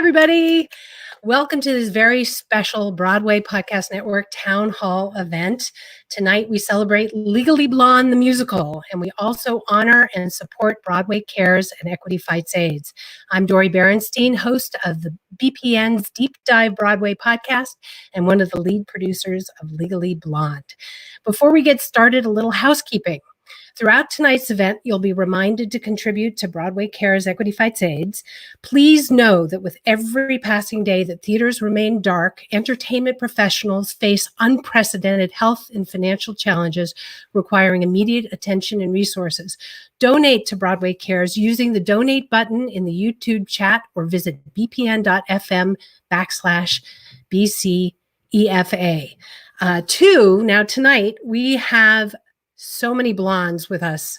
everybody. Welcome to this very special Broadway Podcast Network Town Hall event. Tonight, we celebrate Legally Blonde, the musical, and we also honor and support Broadway Cares and Equity Fights AIDS. I'm Dori Berinstein, host of the BPN's Deep Dive Broadway podcast and one of the lead producers of Legally Blonde. Before we get started, a little housekeeping. Throughout tonight's event, you'll be reminded to contribute to Broadway Cares Equity Fights AIDS. Please know that with every passing day that theaters remain dark, entertainment professionals face unprecedented health and financial challenges requiring immediate attention and resources. Donate to Broadway Cares using the donate button in the YouTube chat or visit bpn.fm/BCEFA. Now tonight we have so many blondes with us.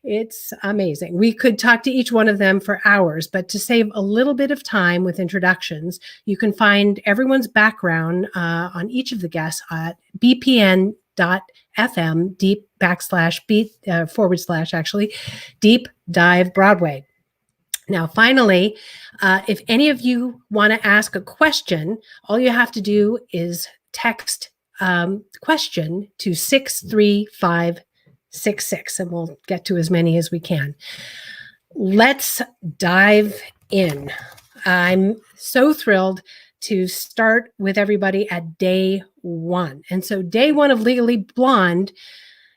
It's amazing. We could talk to each one of them for hours, but to save a little bit of time with introductions, you can find everyone's background on each of the guests at bpn.fm deep dive Broadway. Now, finally, if any of you want to ask a question, all you have to do is text question to 63566, and we'll get to as many as we can. Let's dive in. I'm so thrilled to start with everybody at day one. And so day one of Legally Blonde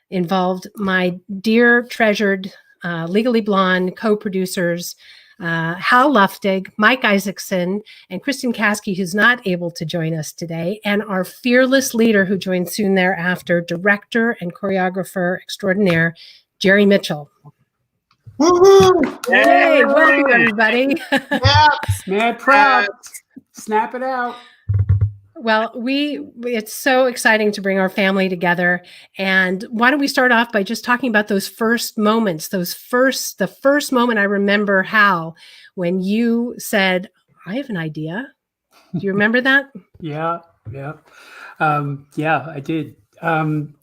involved my dear treasured Legally Blonde co-producers, Hal Luftig, Mike Isaacson, and Kristin Caskey, who's not able to join us today, and our fearless leader who joined soon thereafter, director and choreographer extraordinaire, Jerry Mitchell. Woo-hoo! Hey, welcome everybody. Mad proud. Snap it out. Well, it's so exciting to bring our family together. And why don't we start off by just talking about those first moments, the first moment I remember, Hal, when you said, I have an idea. Do you remember that? Yeah, I did. And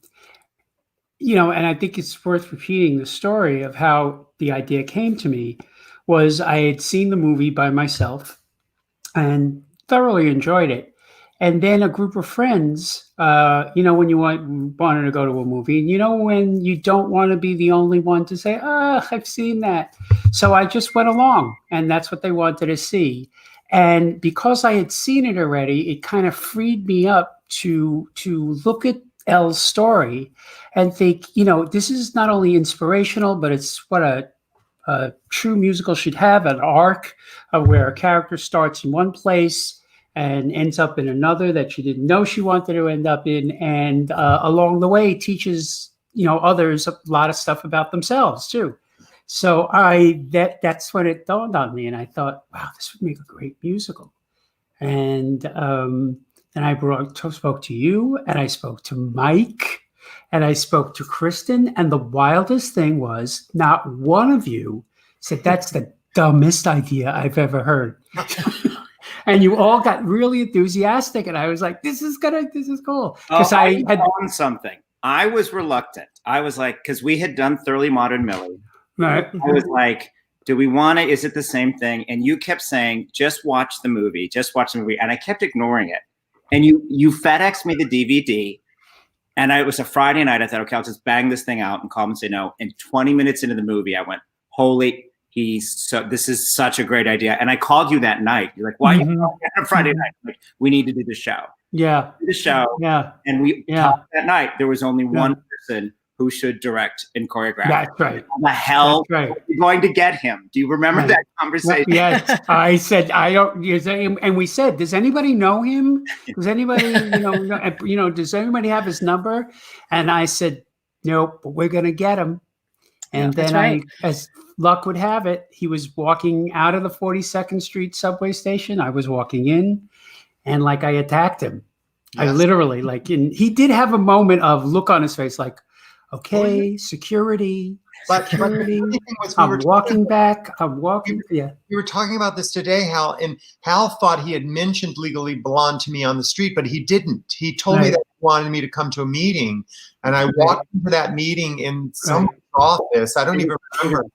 I think it's worth repeating the story of how the idea came to me. Was I had seen the movie by myself and thoroughly enjoyed it. And then a group of friends, when you wanted to go to a movie, and when you don't want to be the only one to say, I've seen that. So I just went along, and that's what they wanted to see. And because I had seen it already, it kind of freed me up to look at Elle's story and think, this is not only inspirational, but it's what a true musical should have, an arc of where a character starts in one place and ends up in another that she didn't know she wanted to end up in, and along the way teaches others a lot of stuff about themselves too. So that's when it dawned on me, and I thought, wow, this would make a great musical. And then I spoke to you, and I spoke to Mike, and I spoke to Kristin, and the wildest thing was not one of you said that's the dumbest idea I've ever heard. And you all got really enthusiastic, and I was like, "This is cool." Because I had on something. I was reluctant. I was like, because we had done Thoroughly Modern Millie. Right. I was like, "Do we want it? Is it the same thing?" And you kept saying, "Just watch the movie. Just watch the movie." And I kept ignoring it. And you FedExed me the DVD, and it was a Friday night. I thought, okay, I'll just bang this thing out and call him and say no. And 20 minutes into the movie, I went, "Holy." This is such a great idea. And I called you that night. You're like, why are you calling me on a Friday night? I'm like, we need to do the show. Yeah. The show. Yeah. And we talked that night. There was only one person who should direct and choreograph. That's right. How the hell are you going to get him? Do you remember that conversation? Yes. I said, and we said, does anybody know him? Does anybody, does anybody have his number? And I said, nope, but we're going to get him. And then as luck would have it, he was walking out of the 42nd Street subway station. I was walking in, and I attacked him. Yes. I literally he did have a moment of look on his face, like, okay, security. But I'm walking back. Yeah. We were talking about this today, Hal, and Hal thought he had mentioned Legally Blonde to me on the street, but he didn't. He told me that he wanted me to come to a meeting, and I walked into that meeting in some office. I don't even remember.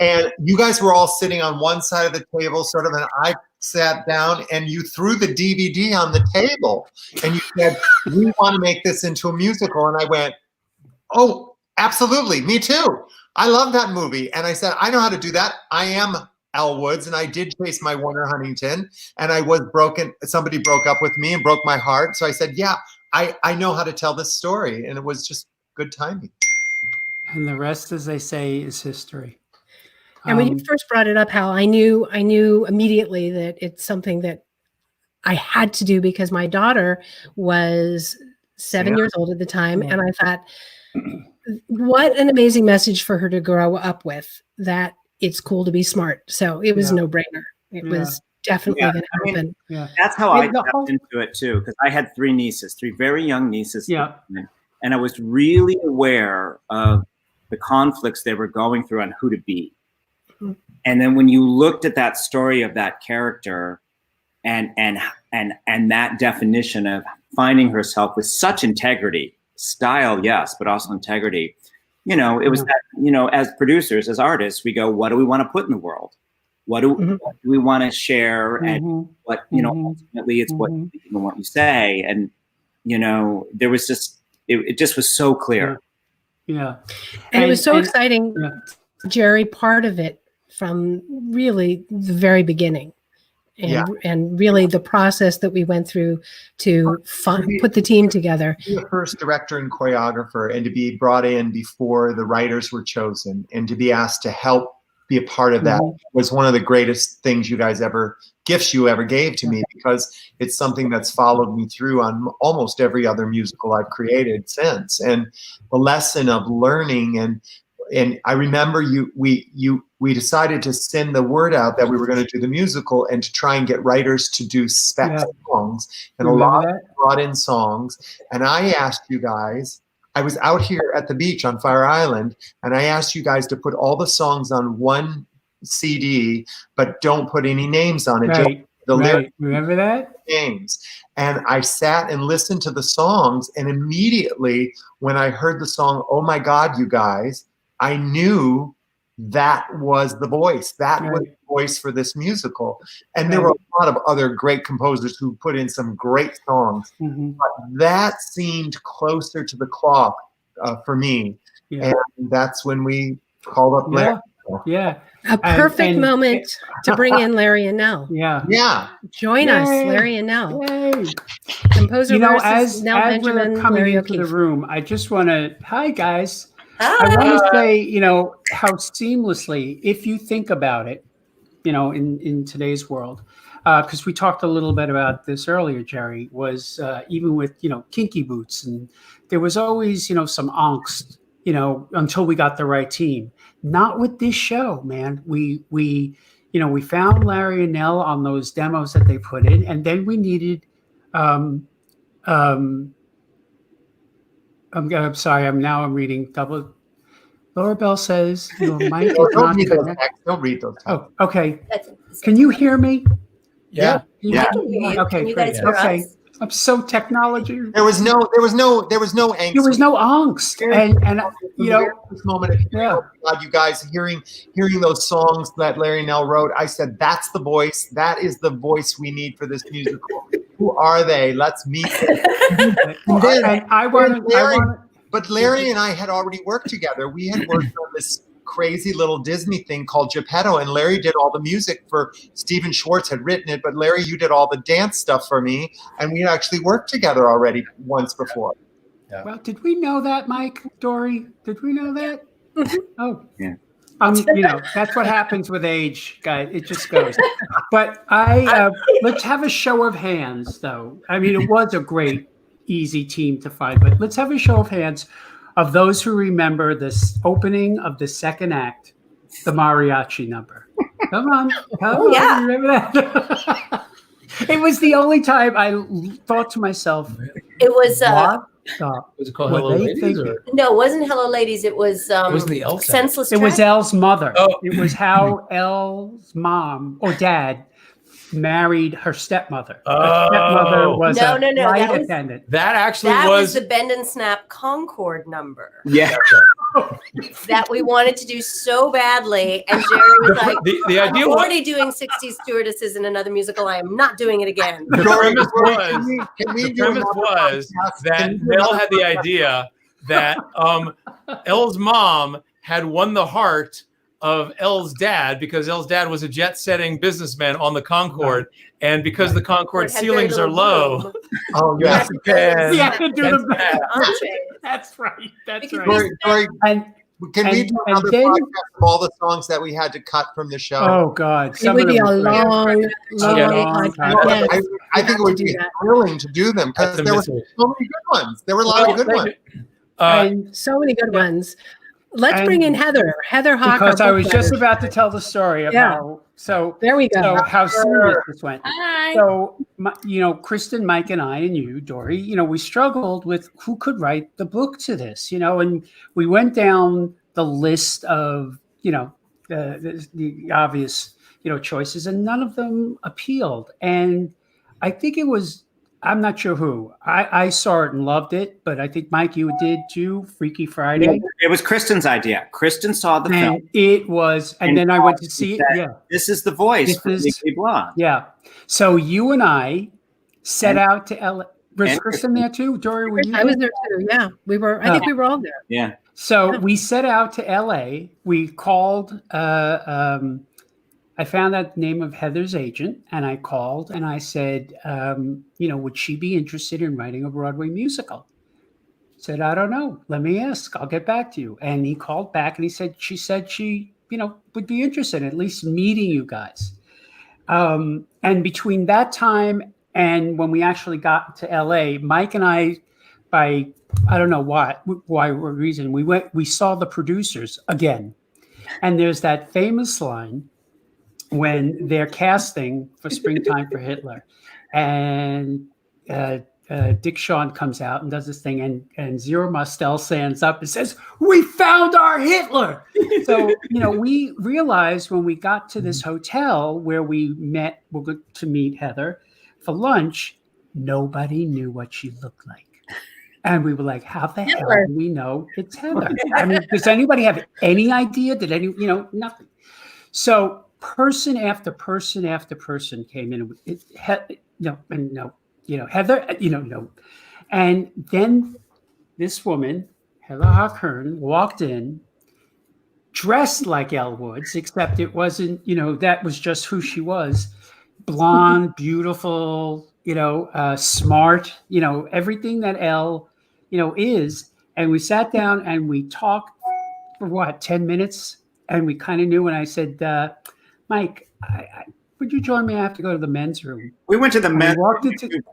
And you guys were all sitting on one side of the table, sort of, and I sat down, and you threw the DVD on the table, and you said, "We want to make this into a musical." And I went, "Oh, absolutely, me too. I love that movie." And I said, "I know how to do that. I am Al Woods, and I did chase my Warner Huntington, and I was broken. Somebody broke up with me and broke my heart. So I said, yeah, I know how to tell this story." And it was just good timing. And the rest, as they say, is history. And when you first brought it up, Hal, I knew immediately that it's something that I had to do because my daughter was 7 years old at the time. And I thought, what an amazing message for her to grow up with, that it's cool to be smart. So it was a no-brainer. It was definitely going to happen. That's how I tapped into it too, because I had three very young nieces. And I was really aware of the conflicts they were going through on who to be. And then when you looked at that story of that character and that definition of finding herself with such integrity, style, yes, but also integrity, it was that, as producers, as artists, we go, what do we want to put in the world? What do we want to share? And what, ultimately it's what you say. And, there was just, it just was so clear. And it was so exciting, Jerry, part of it from really the very beginning. And really the process that we went through to put the team together. The first director and choreographer, and to be brought in before the writers were chosen, and to be asked to help be a part of that was one of the greatest things gifts you ever gave to me, because it's something that's followed me through on almost every other musical I've created since. And the lesson of learning, and I remember we decided to send the word out that we were going to do the musical and to try and get writers to do spec songs, and a lot brought in songs. And I asked you guys, I was out here at the beach on Fire Island, and I asked you guys to put all the songs on one CD, but don't put any names on it. Just the lyrics. Remember that? Names. And I sat and listened to the songs, and immediately when I heard the song, "Oh My God, You Guys," I knew that was the voice. That was the voice for this musical. And there were a lot of other great composers who put in some great songs. But that seemed closer to the clock for me. And that's when we called up Larry. A perfect moment to bring in Larry and Nell. Join us, Larry and Nell. Composer versus Nell Benjamin, we're coming Larry into O'Keefe. the room, I just want to, hi guys. I want to say, how seamlessly, if you think about it, in today's world, because we talked a little bit about this earlier, Jerry, was even with, Kinky Boots, and there was always, some angst, until we got the right team. Not with this show, man. We found Larry and Nell on those demos that they put in, and then we needed, I'm sorry. I'm reading double. Laura Bell says your mic is not connected. Don't read those. Oh, okay. Can you hear me? Yeah. Yeah. Okay. Can you Great. guys hear Okay. us? I'm so technology. There was no angst. There was no angst, and this moment of God, you guys hearing those songs that Larry and Nell wrote, I said, that's the voice. That is the voice we need for this musical. Who are they? Let's meet them. But Larry and I had already worked together. We had worked on this crazy little Disney thing called Geppetto, and Larry did all the music for Stephen Schwartz had written it, but Larry, you did all the dance stuff for me, and we actually worked together already once before. Yeah. Well, did we know that, Mike, Dori? Did we know that? Oh, yeah. That's what happens with age, guys. It just goes. But let's have a show of hands, though. I mean, it was a great, easy team to find, but let's have a show of hands of those who remember this opening of the second act, the mariachi number. Come on. Yeah. Remember that? It was the only time I thought to myself, it was was it called Hello Ladies? No, it wasn't Hello Ladies. It was the Elf Senseless It was Track. Elle's mother. Oh. It was how Elle's mom or dad married her stepmother. Oh. Her stepmother was No, a no, no, flight that was- attendant. That actually That was was the Bend and Snap Concord number Yeah. that we wanted to do so badly. And Jerry was like, the I'm idea was already doing 60 Stewardesses in another musical. I am not doing it again. the Dori, premise Dori, was can we the do premise another was podcast? that Can we do Nell another had the podcast? idea that Elle's mom had won the heart of Elle's dad because Elle's dad was a jet-setting businessman on the Concorde, and because the Concorde It had very ceilings are little low, room. Oh, yes. and- We have to do and- the Entree. That's right. That's Because right. Dori, And can we do and another then- podcast of all the songs that we had to cut from the show? oh God, It some would of be them a were great. long podcast. Yes. I think it would to be do that. thrilling to do them because That's a there were mystery. so many good ones. There were a lot of good ones. And So many good ones. Let's And- bring in Heather Hach. because our I book was just writer. about to tell the story of Yeah. how There we go. so how serious this went. Hi. So, Kristin, Mike, and I, and you, Dori, we struggled with who could write the book to this, and we went down the list of, the obvious, choices, and none of them appealed. And I think it was, I'm not sure who. I saw it and loved it, but I think, Mike, you did too, Freaky Friday. It was Kristin's idea. Kristin saw the film. And it was, and And then I went to see it. said, Yeah. This is the voice This for is- Legally Blonde. Yeah. So you and I set And- out to LA. Was and Kristin there too? Dori, were you I was there? there too. Yeah, we were. I think we were all there. Yeah. So we set out to LA. We called, I found out the name of Heather's agent, and I called and I said, would she be interested in writing a Broadway musical? Said, I don't know. Let me ask. I'll get back to you. And he called back and he said, she would be interested in at least meeting you guys. And between that time and when we actually got to LA, Mike and I, by I don't know what reason, we saw the producers again. And there's that famous line when they're casting for Springtime for Hitler, and Dick Shawn comes out and does this thing, and Zero Mostel stands up and says, "We found our Hitler." So we realized when we got to this hotel where we're going to meet Heather for lunch, nobody knew what she looked like. And we were like, how the hell do we know it's Heather? I mean, does anybody have any idea? Did any, nothing. So person after person after person came in. Heather, no. And then this woman, Heather Hach, walked in, dressed like Elle Woods, except it wasn't, that was just who she was. Blonde, beautiful, smart, everything that Elle, is. And we sat down and we talked for 10 minutes? And we kind of knew. And I said, Mike, would you join me? I have to go to the men's room. We went to the men's room.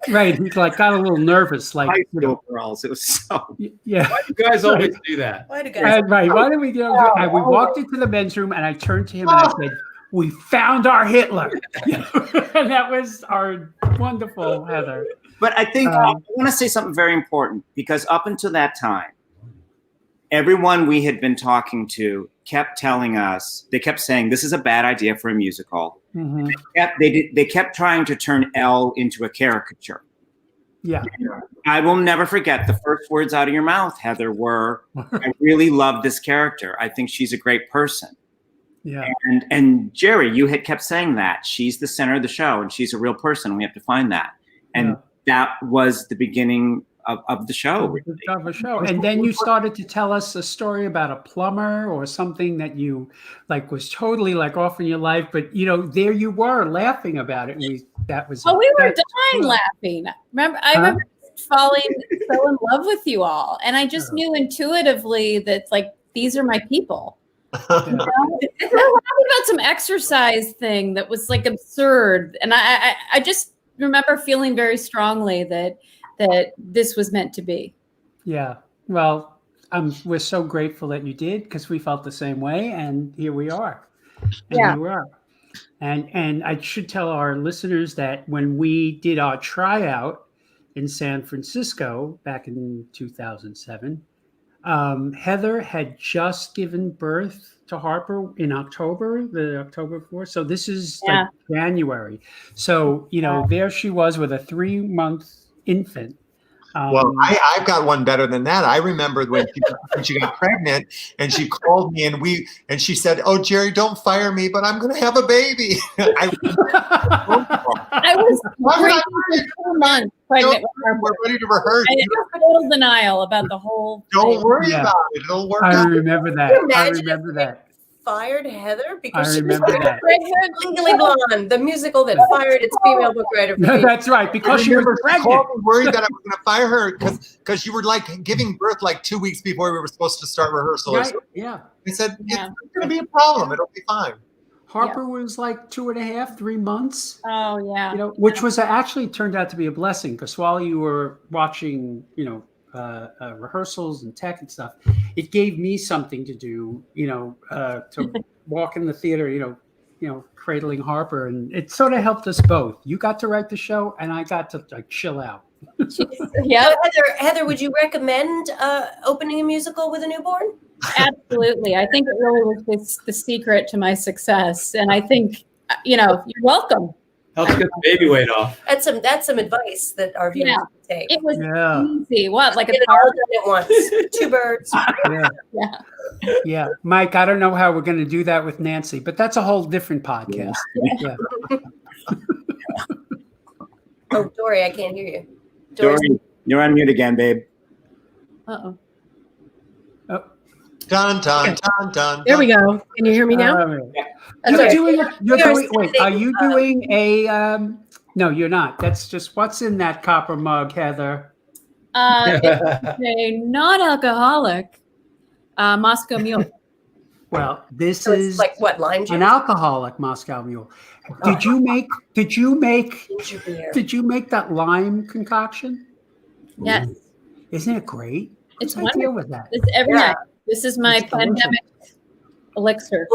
Right. He got a little nervous. Like, high school girls. It was so. Yeah. Why do you guys always do that? Why do guys? Right. Why did we go? And we walked into the men's room and I turned to him and I said, we found our Hitler. And that was our wonderful Heather. But I think I want to say something very important, because up until that time, everyone we had been talking to kept telling us, they kept saying, this is a bad idea for a musical. Mm-hmm. They kept trying to turn Elle into a caricature. Yeah. I will never forget the first words out of your mouth, Heather, were, I really love this character. I think she's a great person. Yeah. And Jerry, you had kept saying that. She's the center of the show and she's a real person. We have to find that. And that was the beginning of the show. Of a show. And then you started to tell us a story about a plumber or something that you was totally off in your life, but there you were laughing about it. And we were dying laughing. I remember falling so in love with you all. And I just knew intuitively that these are my people. We were laughing about some exercise thing that was absurd. And I just remember feeling very strongly that this was meant to be. Yeah. Well, we're so grateful that you did, because we felt the same way, and here we are. Here we are. And I should tell our listeners that when we did our tryout in San Francisco back in 2007, Heather had just given birth to Harper in October, the October 4th. So this is like January. So, there she was with a 3-month infant. Well, I've got one better than that. I remember when she got pregnant and she called me and she said, "Oh, Jerry, don't fire me, but I'm going to have a baby." I was 2 months pregnant with her. We're ready to rehearse. I had total denial about the whole Don't thing. worry about it. It'll work I out. remember that. I remember that. Fired Heather because I she was remember that. Legally Blonde, the musical that fired its female book writer. No, that's right, because she was pregnant. Called me worried that I was going to fire her because you were like giving birth like 2 weeks before we were supposed to start rehearsal. Right, yeah. I said, it's not going to be a problem. It'll be fine. Harper was like 2.5, 3 months. Oh, yeah. Which was actually turned out to be a blessing, because while you were watching, rehearsals and tech and stuff, it gave me something to do, to walk in the theater, cradling Harper, and it sort of helped us both. You got to write the show, and I got to like chill out. Yeah, Heather, would you recommend opening a musical with a newborn? Absolutely. I think it really was the secret to my success, and I think you're welcome. Helps get the baby weight off. That's some advice that our viewers can take. It was easy. What, like Get it all done at once? 2 birds. Yeah. Mike, I don't know how we're going to do that with Nancy, but that's a whole different podcast. Yeah. Oh, Dori, I can't hear you. Dori, you're on mute again, babe. Uh-oh. Dun, dun, dun, dun. There we go. Can you hear me now? Are you doing a, no, you're not. That's just, what's in that copper mug, Heather? It's a non-alcoholic Moscow Mule. Well, this So it's is like what, lime juice? an alcoholic Moscow Mule. Did you make Ginger beer. that lime concoction? Yes. Isn't it great? It's What's the idea with that? It's every night. This is my It's delicious. pandemic elixir.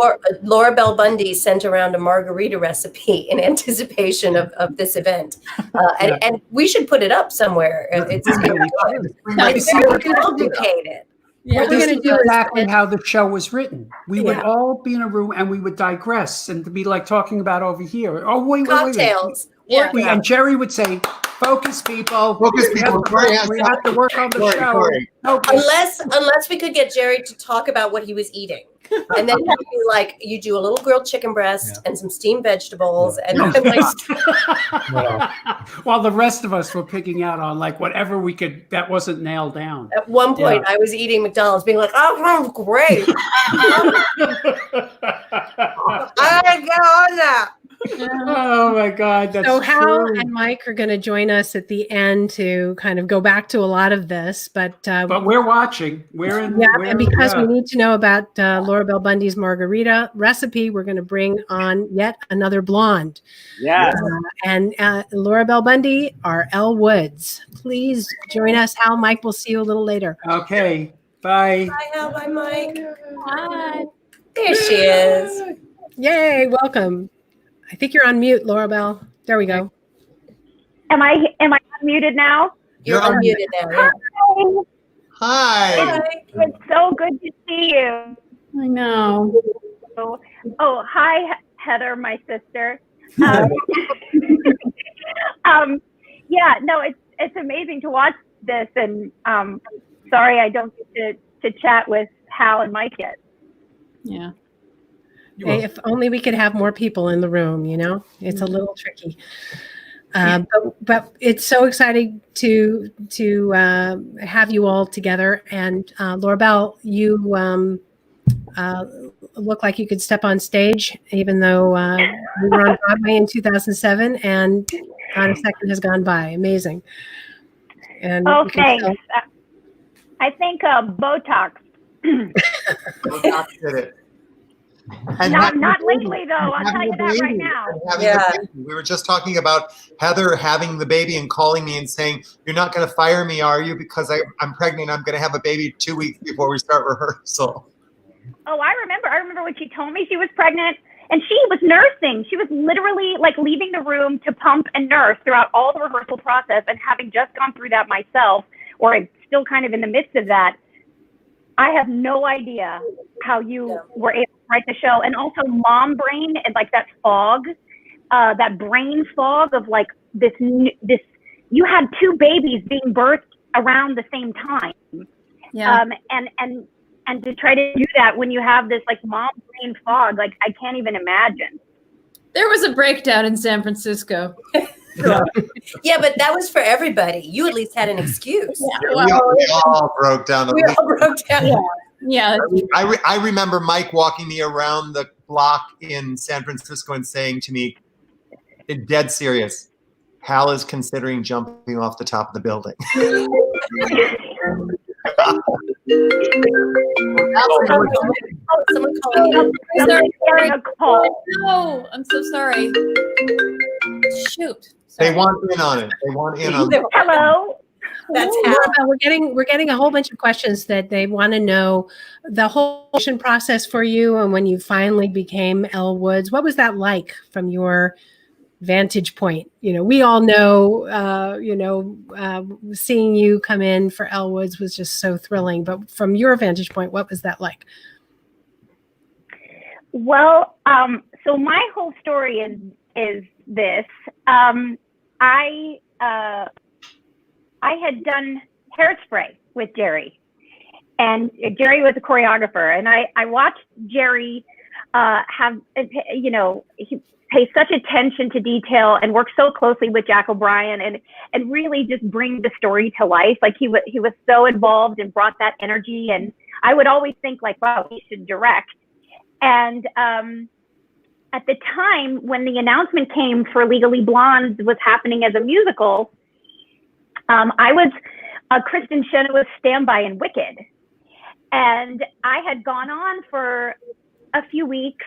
Laura Bell Bundy sent around a margarita recipe in anticipation of this event. And we should put it up somewhere. It's very complicated. Yeah. What we're This going is to do exactly is how the show was written. We would Yeah. all be in a room and we would digress and be like talking about over here. Oh, wait. Cocktails. Yeah. And Jerry would say, "Focus, people. Focus, people. We have to work on the show." Corey. Unless we could get Jerry to talk about what he was eating. And then you do a little grilled chicken breast and some steamed vegetables. And I'm like, While the rest of us were picking out on like whatever we could that wasn't nailed down. at one point, I was eating McDonald's, being like, "Oh, great! I gotta get on that." Oh my God. That's so Hal true. and Mike are going to join us at the end to kind of go back to a lot of this, but we're watching. And because we need to know about Laura Bell Bundy's margarita recipe, we're going to bring on yet another blonde. Yeah. And Laura Bell Bundy are Elle Woods. Please join us. Hal, Mike, we'll see you a little later. Okay. Bye. Bye, Hal. Bye, Mike. Hi. There she is. Yay, welcome. I think you're on mute, Laura Bell. There we go. Am I unmuted now? You're unmuted now. Yeah. Hi. It's so good to see you. I know. Oh, hi, Heather, my sister. It's amazing to watch this, and sorry I don't get to chat with Hal and Mike yet. Yeah. Hey, if only we could have more people in the room, it's a little tricky. But it's so exciting to have you all together. And Laura Bell, you look like you could step on stage, even though we were on Broadway in 2007, and not a second has gone by. Amazing. And thanks. I think Botox. Botox did it. And not lately, though. I'll tell you that right now. We were just talking about Heather having the baby and calling me and saying, "You're not going to fire me, are you? Because I'm pregnant. I'm going to have a baby 2 weeks before we start rehearsal." Oh, I remember when she told me she was pregnant, and she was nursing. She was literally like leaving the room to pump and nurse throughout all the rehearsal process. And having just gone through that myself, or I'm still kind of in the midst of that, I have no idea how you were able to write the show. And also mom brain and like that fog, that brain fog of like this, you had 2 babies being birthed around the same time. Yeah. And to try to do that when you have this like mom brain fog, like I can't even imagine. There was a breakdown in San Francisco. Yeah, but that was for everybody. You at least had an excuse. Yeah. We all broke down. We all broke down. Yeah. I remember Mike walking me around the block in San Francisco and saying to me, dead serious, Hal is considering jumping off the top of the building. Someone called. Sorry. A call. No, I'm so sorry. Shoot. They want in on it. They want in on it. Hello. That's We're how. we're getting a whole bunch of questions that they want to know the whole audition process for you, and when you finally became Elle Woods. What was that like from your vantage point? You know, we all know, seeing you come in for Elle Woods was just so thrilling. But from your vantage point, what was that like? Well, so my whole story is this. I had done Hairspray with Jerry, and Jerry was a choreographer, and I watched Jerry he pays such attention to detail and work so closely with Jack O'Brien and really just bring the story to life. Like he was so involved and brought that energy, and I would always think like, wow, he should direct. And at the time when the announcement came for Legally Blonde was happening as a musical, I was Kristin Chenoweth's standby in Wicked. And I had gone on for a few weeks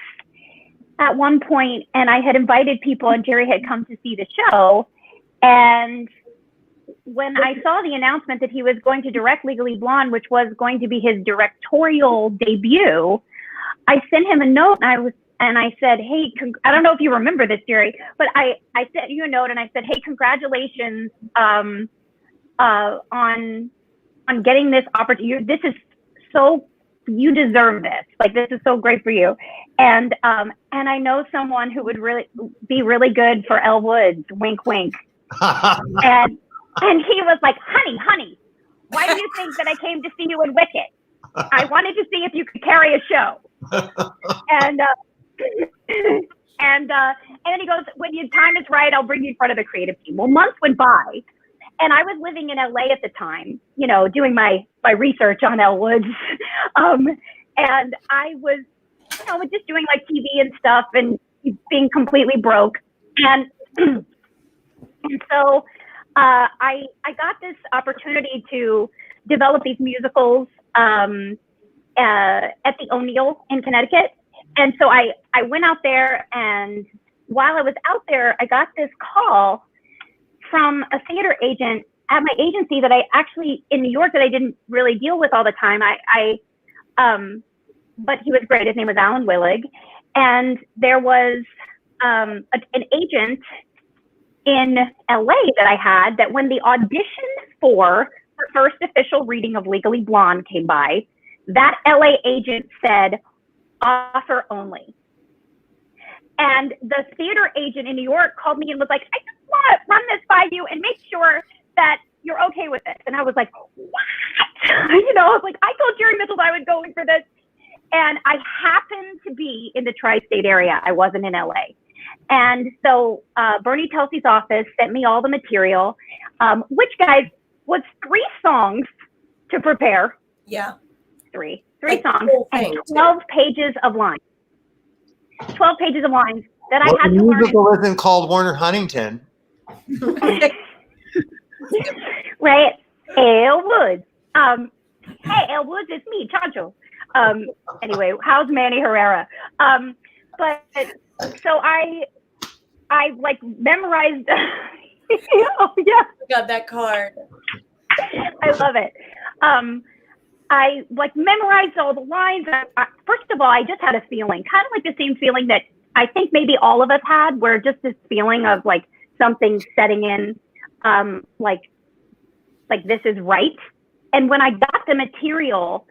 at one point, and I had invited people, and Jerry had come to see the show. And when I saw the announcement that he was going to direct Legally Blonde, which was going to be his directorial debut, I sent him a note, and I said, hey, I don't know if you remember this, Jerry, but I sent you a note and I said, hey, congratulations on getting this opportunity. This is so, you deserve this. Like, this is so great for you. And I know someone who would really be really good for Elle Woods, wink, wink. and he was like, honey, why do you think that I came to see you in Wicked? I wanted to see if you could carry a show. And then he goes, when your time is right, I'll bring you in front of the creative team. Well, months went by, and I was living in LA at the time, doing my research on Elle Woods. And I was, just doing like TV and stuff and being completely broke. And so I got this opportunity to develop these musicals at the O'Neill in Connecticut. And so I went out there, and while I was out there, I got this call from a theater agent at my agency that I actually, in New York, that I didn't really deal with all the time. But he was great. His name was Alan Willig. And there was an agent in LA that I had that when the audition for the first official reading of Legally Blonde came by, that LA agent said, offer only. And the theater agent in New York called me and was like, I just want to run this by you and make sure that you're okay with this. And I was like, what? I was like, I told Jerry Mitchell I was going for this. And I happened to be in the tri-state area. I wasn't in LA. And so Bernie Telsey's office sent me all the material, which, guys, was 3 songs to prepare. Yeah. Three songs and 12 pages of lines. 12 pages of lines that I had to learn. The musical isn't called Warner Huntington. Right? Elle Woods. Hey, Elle Woods, it's me, Chancho. Anyway, how's Manny Herrera? But so I like memorized. Oh yeah, got that card. I love it. I like memorized all the lines. First of all, I just had a feeling, kind of like the same feeling that I think maybe all of us had, where just this feeling of like something setting in, like this is right. And when I got the material,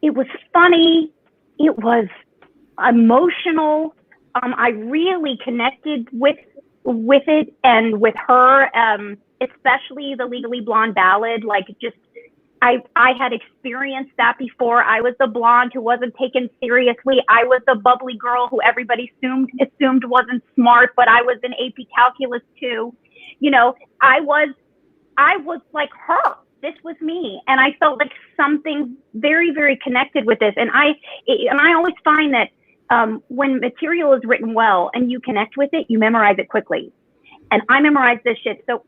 it was funny. It was emotional. I really connected with it and with her, especially the Legally Blonde ballad. Like, just, I had experienced that before. I was the blonde who wasn't taken seriously. I was the bubbly girl who everybody assumed wasn't smart, but I was in AP Calculus too. You know, I was like her. This was me, and I felt like something very, very connected with this. And I always find that when material is written well and you connect with it, you memorize it quickly. And I memorized this shit so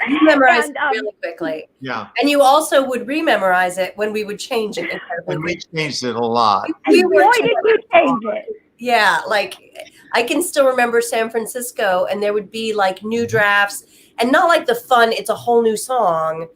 You memorized it really quickly. Yeah. And you also would rememorize it when we would change it. And we changed it a lot. and boy, did you change it. Yeah, like I can still remember San Francisco, and there would be like new drafts, and not like the fun, it's a whole new song,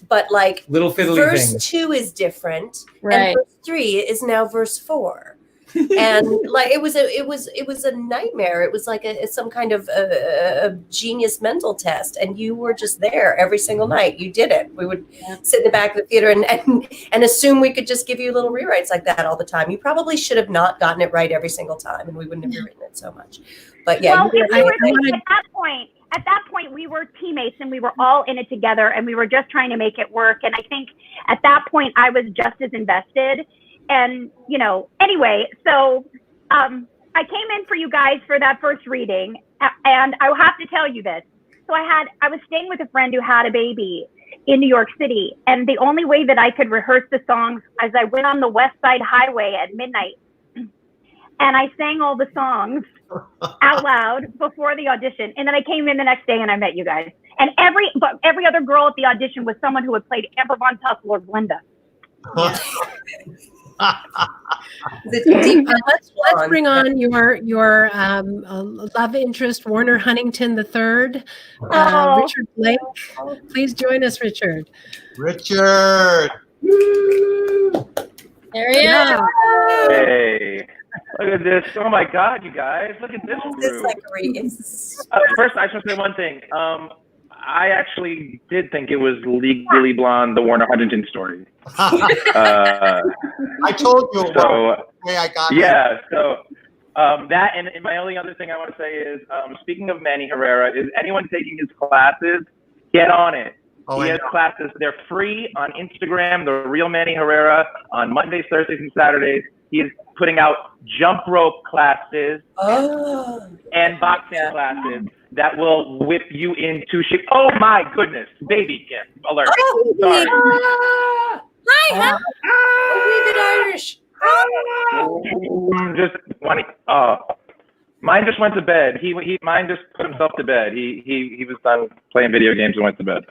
but like Little fiddly verse things. 2 is different, Right. and verse 3 is now verse 4. And like it was a nightmare. It was like some kind of a genius mental test, and you were just there every single night. You did it. We would sit in the back of the theater and assume we could just give you little rewrites like that all the time. You probably should have not gotten it right every single time, and we wouldn't have rewritten it so much. But yeah, Well, at that point, we were teammates and we were all in it together, and we were just trying to make it work. And I think at that point, I was just as invested. And, you know, anyway, so I came in for you guys for that first reading, and I will have to tell you this. So I was staying with a friend who had a baby in New York City, and the only way that I could rehearse the songs is I went on the West Side Highway at midnight, and I sang all the songs out loud before the audition. And then I came in the next day and I met you guys. And every other girl at the audition was someone who had played Amber Von Tussle or Glinda. Let's bring on your love interest, Warner Huntington III, Richard Blake. Please join us, Richard. Richard. There he is. Hey, look at this. Oh my God, you guys. Look at this group. First, I just want to say one thing. I actually did think it was Legally Blonde, the Warner Huntington story. I told you. So, I got yeah, so that, and my only other thing I want to say is, speaking of Manny Herrera, is anyone taking his classes, get on it. He has classes. They're free on Instagram, The Real Manny Herrera, on Mondays, Thursdays, and Saturdays. He is putting out jump rope classes and boxing classes that will whip you into shape. Oh my goodness, baby gift alert. Sorry. Hi, David Irish. Just wanting. Mine just went to bed. Mine just put himself to bed. He was done playing video games and went to bed.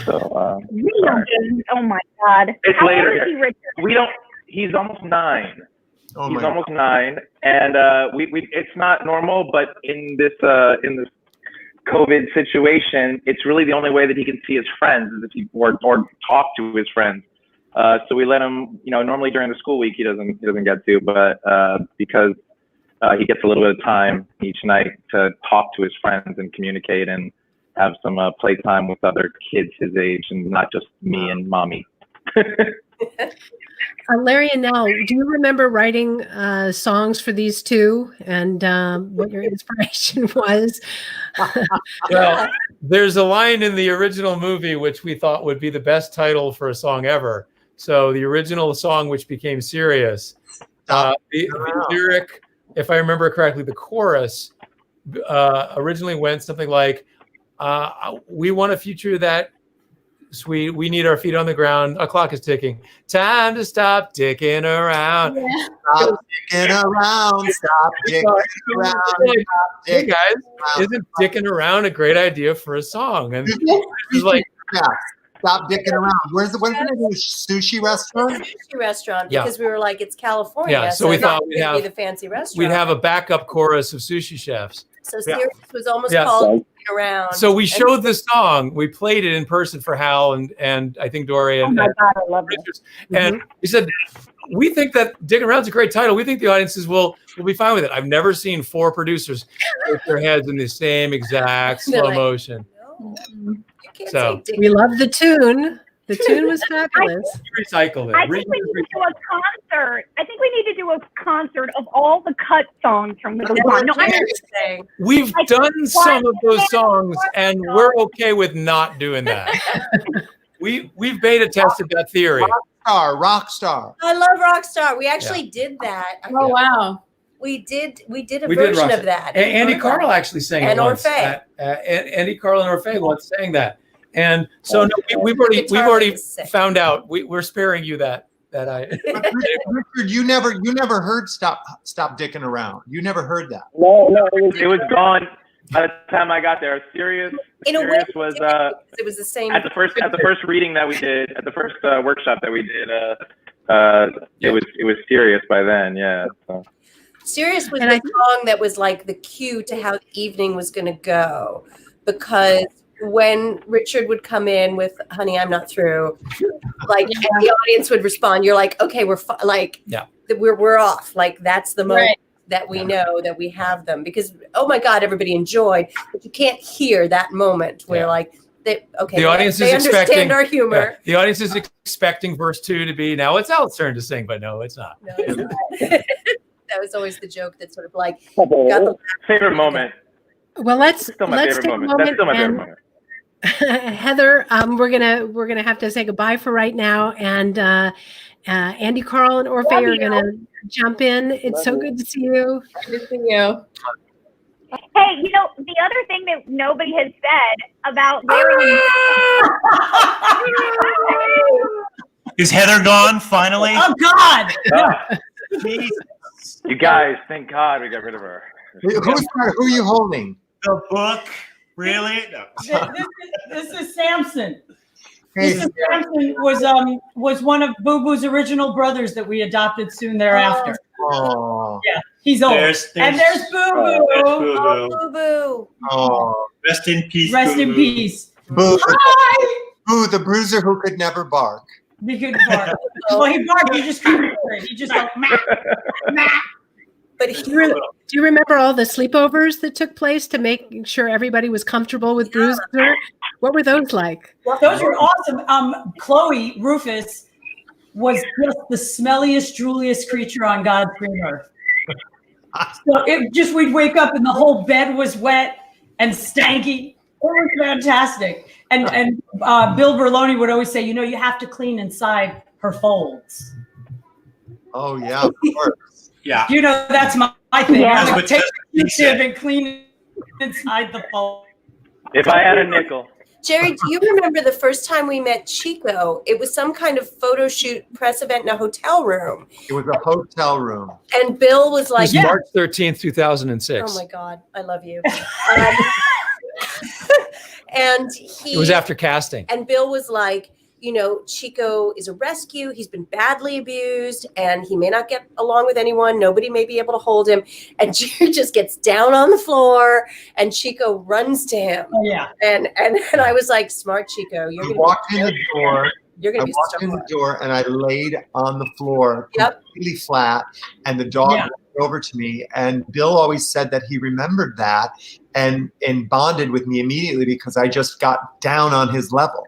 So Video games? Oh my God. It's How later. old is he, Richard? He's almost 9. Oh He's my almost 9, and it's not normal, but in this COVID situation, it's really the only way that he can see his friends is if he or talk to his friends. So we let him, normally during the school week he doesn't get to, but because he gets a little bit of time each night to talk to his friends and communicate and have some playtime with other kids his age and not just me and mommy. Larry and Nell, do you remember writing songs for these two and what your inspiration was? Well, there's a line in the original movie which we thought would be the best title for a song ever. So the original song, which became Serious, the lyric, if I remember correctly, the chorus originally went something like, we want a future that sweet. We need our feet on the ground. A clock is ticking. Time to stop dicking around. Yeah. Stop dicking around. Stop dicking around. Hey guys, isn't dicking around a great idea for a song? And it's like, Yeah. Stop dicking around. Where's the sushi restaurant? Sushi restaurant, because we were like, it's California. Yeah, so we thought we'd be the fancy restaurant. We'd have a backup chorus of sushi chefs. So Serious was almost called Around. So we showed the song. We played it in person for Hal and I think Dori and Oh my God, I love it. and we said, we think that Dick Around's a great title. We think the audiences will be fine with it. I've never seen 4 producers put their heads in the same exact slow motion. No, you can't So say Dick. We love the tune, The tune was fabulous. Recycle it. I think we need to do a concert. I think we need to do a concert of all the cut songs from the song. No, We've done some of those songs, and we're okay with not doing that. We've beta tested that theory. Rockstar. I love Rockstar. We actually did that. Oh wow. We did a version of that. Andy Karl actually sang it once. Orfeh. Andy Karl and Orfeh once sang that. And so we've already found out. We're sparing you that. Richard, you never heard Stop Dicking Around. You never heard that. No, it was gone by the time I got there. Sirius was it was the same at the first reading that we did, at the first workshop that we did. It was Sirius by then. Yeah. So. Sirius was the song that was like the cue to how the evening was going to go, because when Richard would come in with "Honey, I'm Not Through," like and the audience would respond, you're like, okay, we're we're off. Like that's the moment that we know that we have them, because oh my God, everybody enjoyed, but you can't hear that moment where the audience they understand our humor. Yeah, the audience is expecting verse 2 to be now it's Al's turn to sing, but no, it's not. No, it's not. That was always the joke that sort of like got the favorite moment. Well, let's take a moment. That's still my favorite moment. Heather, we're gonna have to say goodbye for right now, and Andy, Karl, and Orfeh are gonna jump in. It's so good to see you. Good to see you. Hey, you know, the other thing that nobody has said about Larry Is Heather gone finally? Oh God! You guys, thank God we got rid of her. Who are you holding? The book. Really? No. This is Samson. Mr. Samson was one of Boo Boo's original brothers that we adopted soon thereafter. Oh. Yeah, he's old. There's and there's Boo Boo. Oh, Boo Boo. Oh. Rest in peace. Rest in peace. Boo. Hi. Boo, the bruiser who could never bark. He couldn't bark. Well, he barked. He just couldn't hear it. He just like, mah, mah. But do you remember all the sleepovers that took place to make sure everybody was comfortable with Bruiser? What were those like? Those were awesome. Chloe Rufus was just the smelliest, drooliest creature on God's green earth. So we'd wake up and the whole bed was wet and stanky. It was fantastic. And Bill Berloni would always say, you have to clean inside her folds. Oh yeah, of course. Yeah. That's my thing. Yeah. I would take the tip and clean inside the fold. If I had a nickel. Jerry, do you remember the first time we met Chico? It was some kind of photo shoot press event in a hotel room. It was a hotel room. And Bill was like, it was March 13th, 2006. Oh my God, I love you. And it was after casting. And Bill was like, Chico is a rescue. He's been badly abused and he may not get along with anyone. Nobody may be able to hold him. And Jerry just gets down on the floor and Chico runs to him. Oh, yeah. And I was like, smart Chico. You're walked in the door. You're going to be walked in the door and I laid on the floor completely flat, and the dog walked over to me. And Bill always said that he remembered that and bonded with me immediately because I just got down on his level.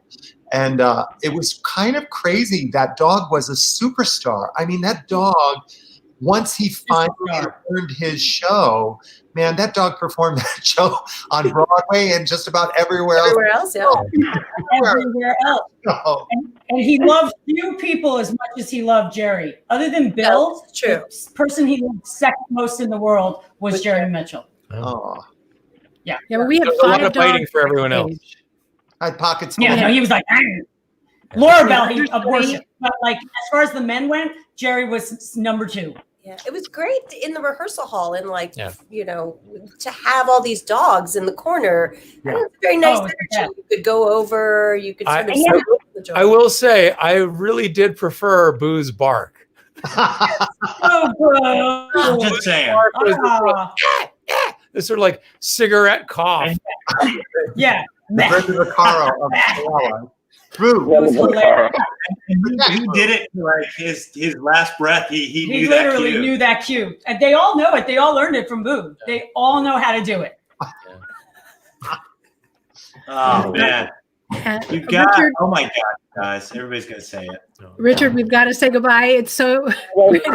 And it was kind of crazy. That dog was a superstar. I mean, that dog, once he finally earned his show, man, that dog performed that show on Broadway and just about everywhere else. Everywhere else, yeah. Everywhere else. Oh. And he loved few people as much as he loved Jerry. Other than Bill, that's true. The person he loved second most in the world was Jerry Mitchell. Oh. Yeah. Yeah, but we had a lot 5 of fighting dogs for everyone else. I had pockets. Yeah, no, he was like, Laura Bell, he worship. But like, as far as the men went, Jerry was number 2. Yeah, it was great in the rehearsal hall and to have all these dogs in the corner. Yeah. It was very nice energy. Yeah. You could go over, you could sort of I will say, I really did prefer Boo's bark. Oh, bro. I'm just saying. It's sort of like cigarette cough. Yeah. The Carl of Chihuahua. True. He did it like his last breath. He knew that literally knew that cue. And they all know it. They all learned it from Boo. They all know how to do it. Oh man. You got. Richard, Oh my God, guys! Everybody's gonna say it. Richard, we've got to say goodbye. It's so. Richard,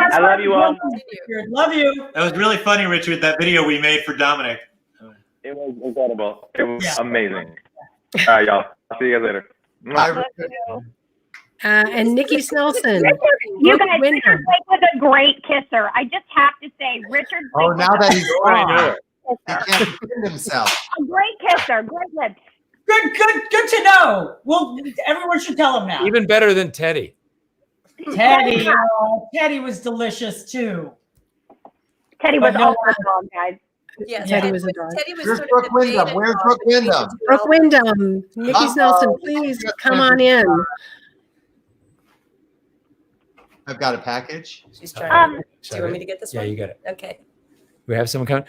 I love you all. Love you. That was really funny, Richard. That video we made for Dominic. It was incredible. It was amazing. All right, y'all. I'll see you guys later. And Nikki Snelson. You guys, Richard Blake was a great kisser. I just have to say, Richard Blake. Oh, now that he's gone, he kisser. can't defend himself. A great kisser, great lips. Good to know. Well, everyone should tell him now. Even better than Teddy. Teddy, Teddy was delicious too. Teddy was also a dog, guys. Yeah, Teddy was a dog. Teddy was Where's sort of Brooke the Wyndham? beta Where's dog Brooke between Wyndham? the two. Brooke Wyndham, Nikki Snelson, please come on in. I've got a package. She's trying. Do Sorry. you want me to get this Yeah, one? you got it. Okay. We have someone coming.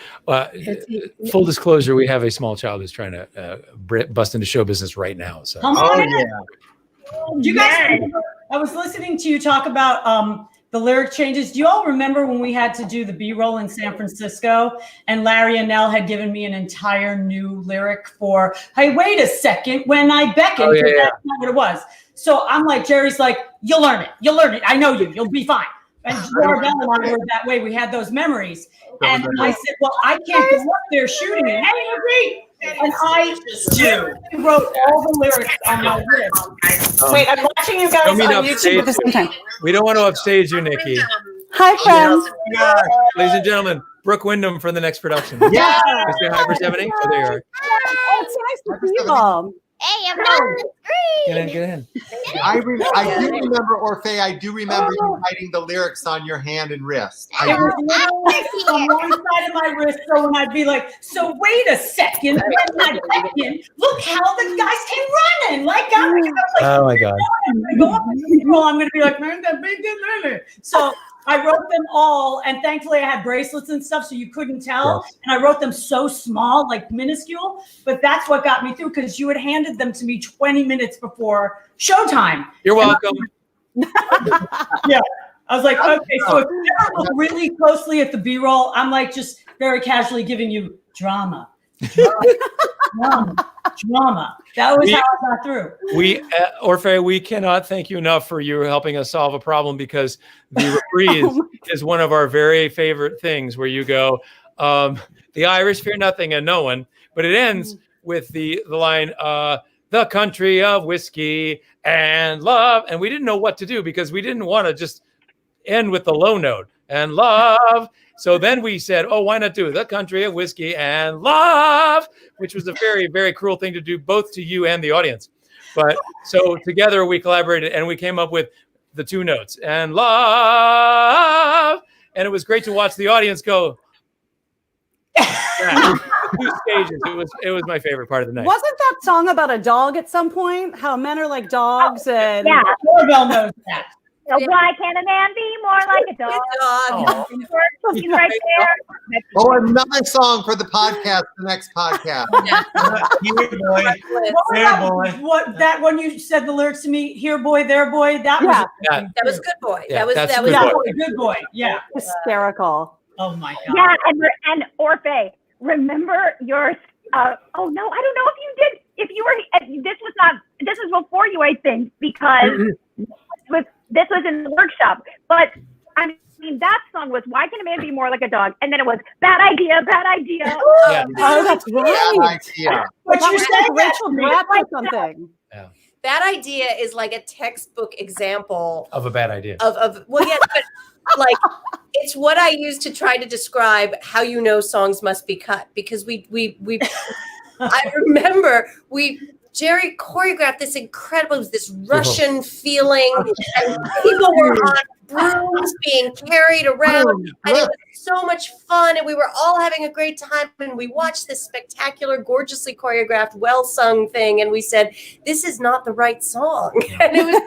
Full disclosure, we have a small child who's trying to bust into show business right now. So. Come on in. Yeah. Do you guys remember, I was listening to you talk about the lyric changes. Do you all remember when we had to do the B-roll in San Francisco and Larry and Nell had given me an entire new lyric for, hey, wait a second, when I beckon, because that's not what it was. So I'm like, Jerry's like, you'll learn it. You'll learn it. I know you. You'll be fine. And Jordan and I were that way. We had those memories. And I said, well, I can't go up there shooting it. And I wrote all the lyrics on my list. Wait, I'm watching you guys on YouTube at the same time. We don't want to upstage you, Nikki. Hi, friends. Ladies and gentlemen, Brooke Wyndham for the next production. Yeah. Mr. Hyper 70. Oh, there you are. Oh, it's nice to see you all. Hey, I'm not on the screen. Get in. I do remember, Orfeh, I do remember you writing the lyrics on your hand and wrist. It was literally on one side of my wrist, so when I'd be like, so wait a second, when I beckon, look how the guys came running. Like, I'm like, Oh my God. I go up to people, I'm going to be like, man, that big did. So I wrote them all, and thankfully I had bracelets and stuff, so you couldn't tell. Yes. And I wrote them so small, like minuscule, but that's what got me through, because you had handed them to me 20 minutes before showtime. You're welcome. Yeah. I was like, okay, so if you ever look really closely at the B-roll, I'm like just very casually giving you drama. Drama. That was how I got through. Orfeh, we cannot thank you enough for you helping us solve a problem, because the reprise is one of our very favorite things where you go, the Irish fear nothing and no one, but it ends with the line, the country of whiskey and love. And we didn't know what to do because we didn't want to just end with the low note and love. So then we said, oh, why not do the country of whiskey and love, which was a very, very cruel thing to do both to you and the audience. But so together we collaborated and we came up with the two notes and love. And it was great to watch the audience go. Yeah, 2 stages. It was my favorite part of the night. Wasn't that song about a dog at some point? How men are like dogs and Yeah. Doorbell knows that. So why can't a man be more like a dog? He's right there. Oh, another song for the podcast, the next podcast. What that when you said the lyrics to me, here boy, there boy, that was Good Boy. Yeah, that was Good Boy. Yeah. Hysterical. Oh my God. Yeah, and Orfeh, remember your oh no, I don't know if you did, if you were, this was before you, I think, because this was in the workshop, but I mean, that song was "Why Can a Man Be More Like a Dog?" and then it was "Bad Idea, Bad Idea." Yeah. Oh, that's right. Bad idea. But That you was said like Rachel Gratz or something. Bad Idea is like a textbook example Of a bad idea. of well, yes, but like it's what I use to try to describe how you know songs must be cut, because we I remember Jerry choreographed this incredible, this Russian feeling, and people were on brooms being carried around, and it was so much fun, and we were all having a great time, and we watched this spectacular, gorgeously choreographed, well-sung thing, and we said, this is not the right song. And it was,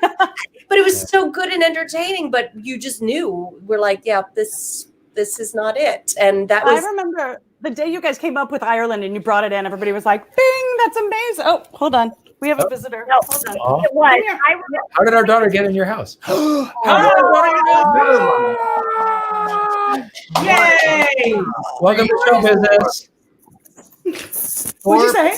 but it was so good and entertaining, but you just knew, we're like, yeah, this is not it. And that was... I remember the day you guys came up with Ireland and you brought it in, everybody was like, bing, that's amazing. Oh, hold on. We have a visitor. No, hold on. Oh. it was. I remember. How did our daughter get in your house? Yay! Welcome to show business. What'd you say?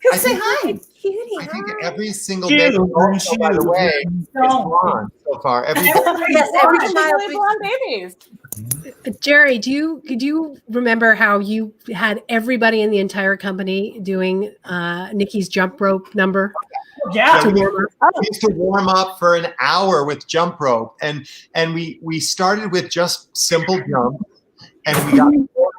Come say hi. Cutie. I think every single day, also, by the way, is blonde so far. Every Yes, every child. Legally blonde babies. Jerry, could you remember how you had everybody in the entire company doing Nikki's jump rope number? Yeah. we used to warm up for an hour with jump rope, and we started with just simple jumps, and we got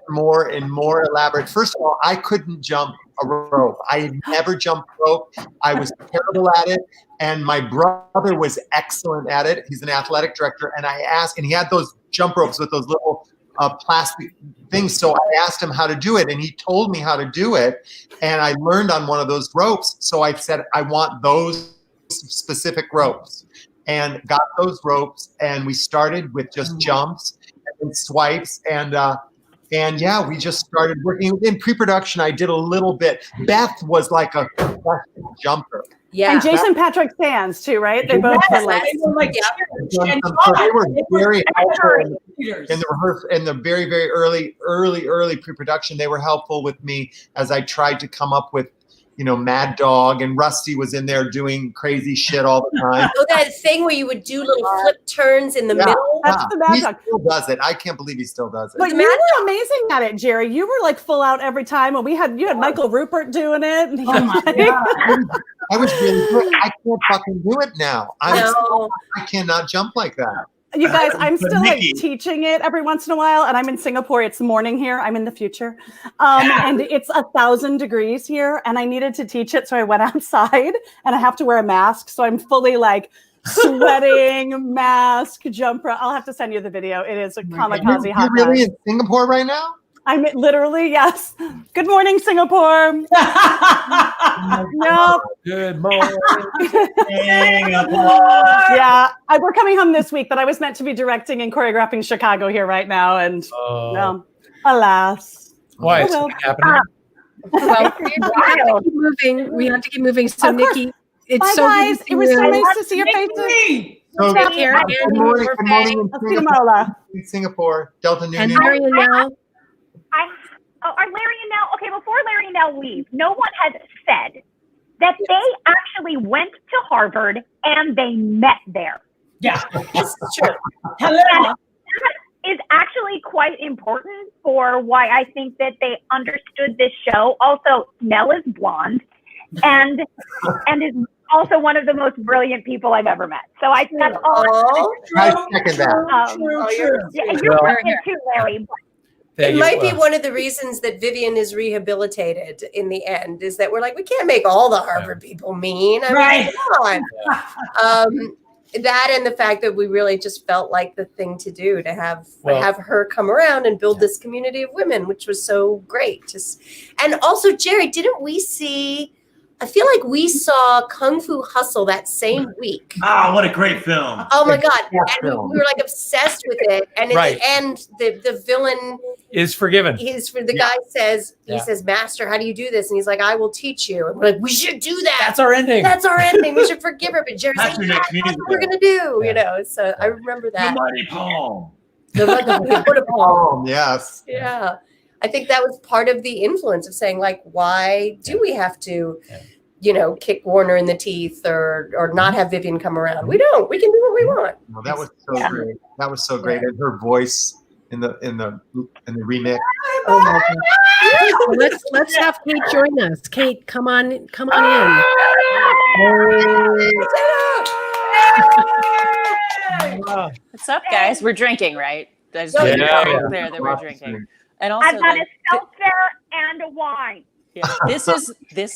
more and more elaborate. First of all, I couldn't jump a rope. I had never jumped rope. I was terrible at it, and my brother was excellent at it. He's an athletic director, and I asked, and he had those jump ropes with those little plastic things. So I asked him how to do it, and he told me how to do it, and I learned on one of those ropes. So I said, I want those specific ropes, and got those ropes, and we started with just jumps and swipes, and yeah, we just started working in pre-production. I did a little bit. Beth was like a jumper. Yeah. And Jason Patrick stands too, right? They both were like, So they were very helpful in the rehearsal, in the very, very early pre-production. They were helpful with me as I tried to come up with, Mad Dog, and Rusty was in there doing crazy shit all the time. Oh, that thing where you would do little flip turns in the middle. That's the Mad Dog. He still does it. I can't believe he still does it. But you were amazing at it, Jerry. You were like full out every time, and you had Michael Rupert doing it. And Oh my God. I was really good. I can't fucking do it now. I cannot jump like that. You guys, I'm still like Nikki. teaching it every once in a while, and I'm in Singapore. It's morning here. I'm in the future, and it's 1,000 degrees here, and I needed to teach it, so I went outside, and I have to wear a mask, so I'm fully like sweating, mask, jumper. I'll have to send you the video. It is a kamikaze hot. You're really in Singapore right now? I'm literally, yes. Good morning, Singapore. No. Good morning. Yeah, we're coming home this week, but I was meant to be directing and choreographing Chicago here right now, and no, alas. Why? Oh, It's well. happening. Well, we have to keep moving. So, Of course. Nikki, it's Bye, so guys. good It was so nice to see your Nikki. faces. So, Take care, good Andy, morning, Orfeh. good morning I'll see you tomorrow. in Singapore. Delta Nu. and Larry and Nell. Are Larry and Nell, okay, before Larry and Nell leave, no one has said that they actually went to Harvard and they met there. Yeah. This is true. Hello. That is actually quite important for why I think that they understood this show. Also, Nell is blonde and is also one of the most brilliant people I've ever met. So I think that's all. I second that. You're brilliant too, Larry. It might be one of the reasons that Vivian is rehabilitated in the end, is that we're like, we can't make all the Harvard people mean. I mean, come on. That and the fact that we really just felt like the thing to do to have her come around and build this community of women, which was so great. And also, Jerry, didn't we see? I feel like we saw Kung Fu Hustle that same week. Oh, what a great film. Oh my God. And we were like obsessed with it. And in the end, the villain is forgiven. The guy says, he says, Master, how do you do this? And he's like, I will teach you. And we're like, we should do that. That's our ending. That's our ending. We should forgive her. But Jerry's like, that's what we're going to do, So I remember that. The mighty palm. The palm. Yes. Yeah. I think that was part of the influence of saying, like, why do we have to, kick Warner in the teeth or not have Vivian come around? We don't. We can do what we want. Well, that was so great. That was so great. And her voice in the remix. Oh my God. Let's have Kate join us. Kate, come on in. What's up, guys? We're drinking, right? There's there that we're drinking. And also, I've got a seltzer and a wine. Yeah, this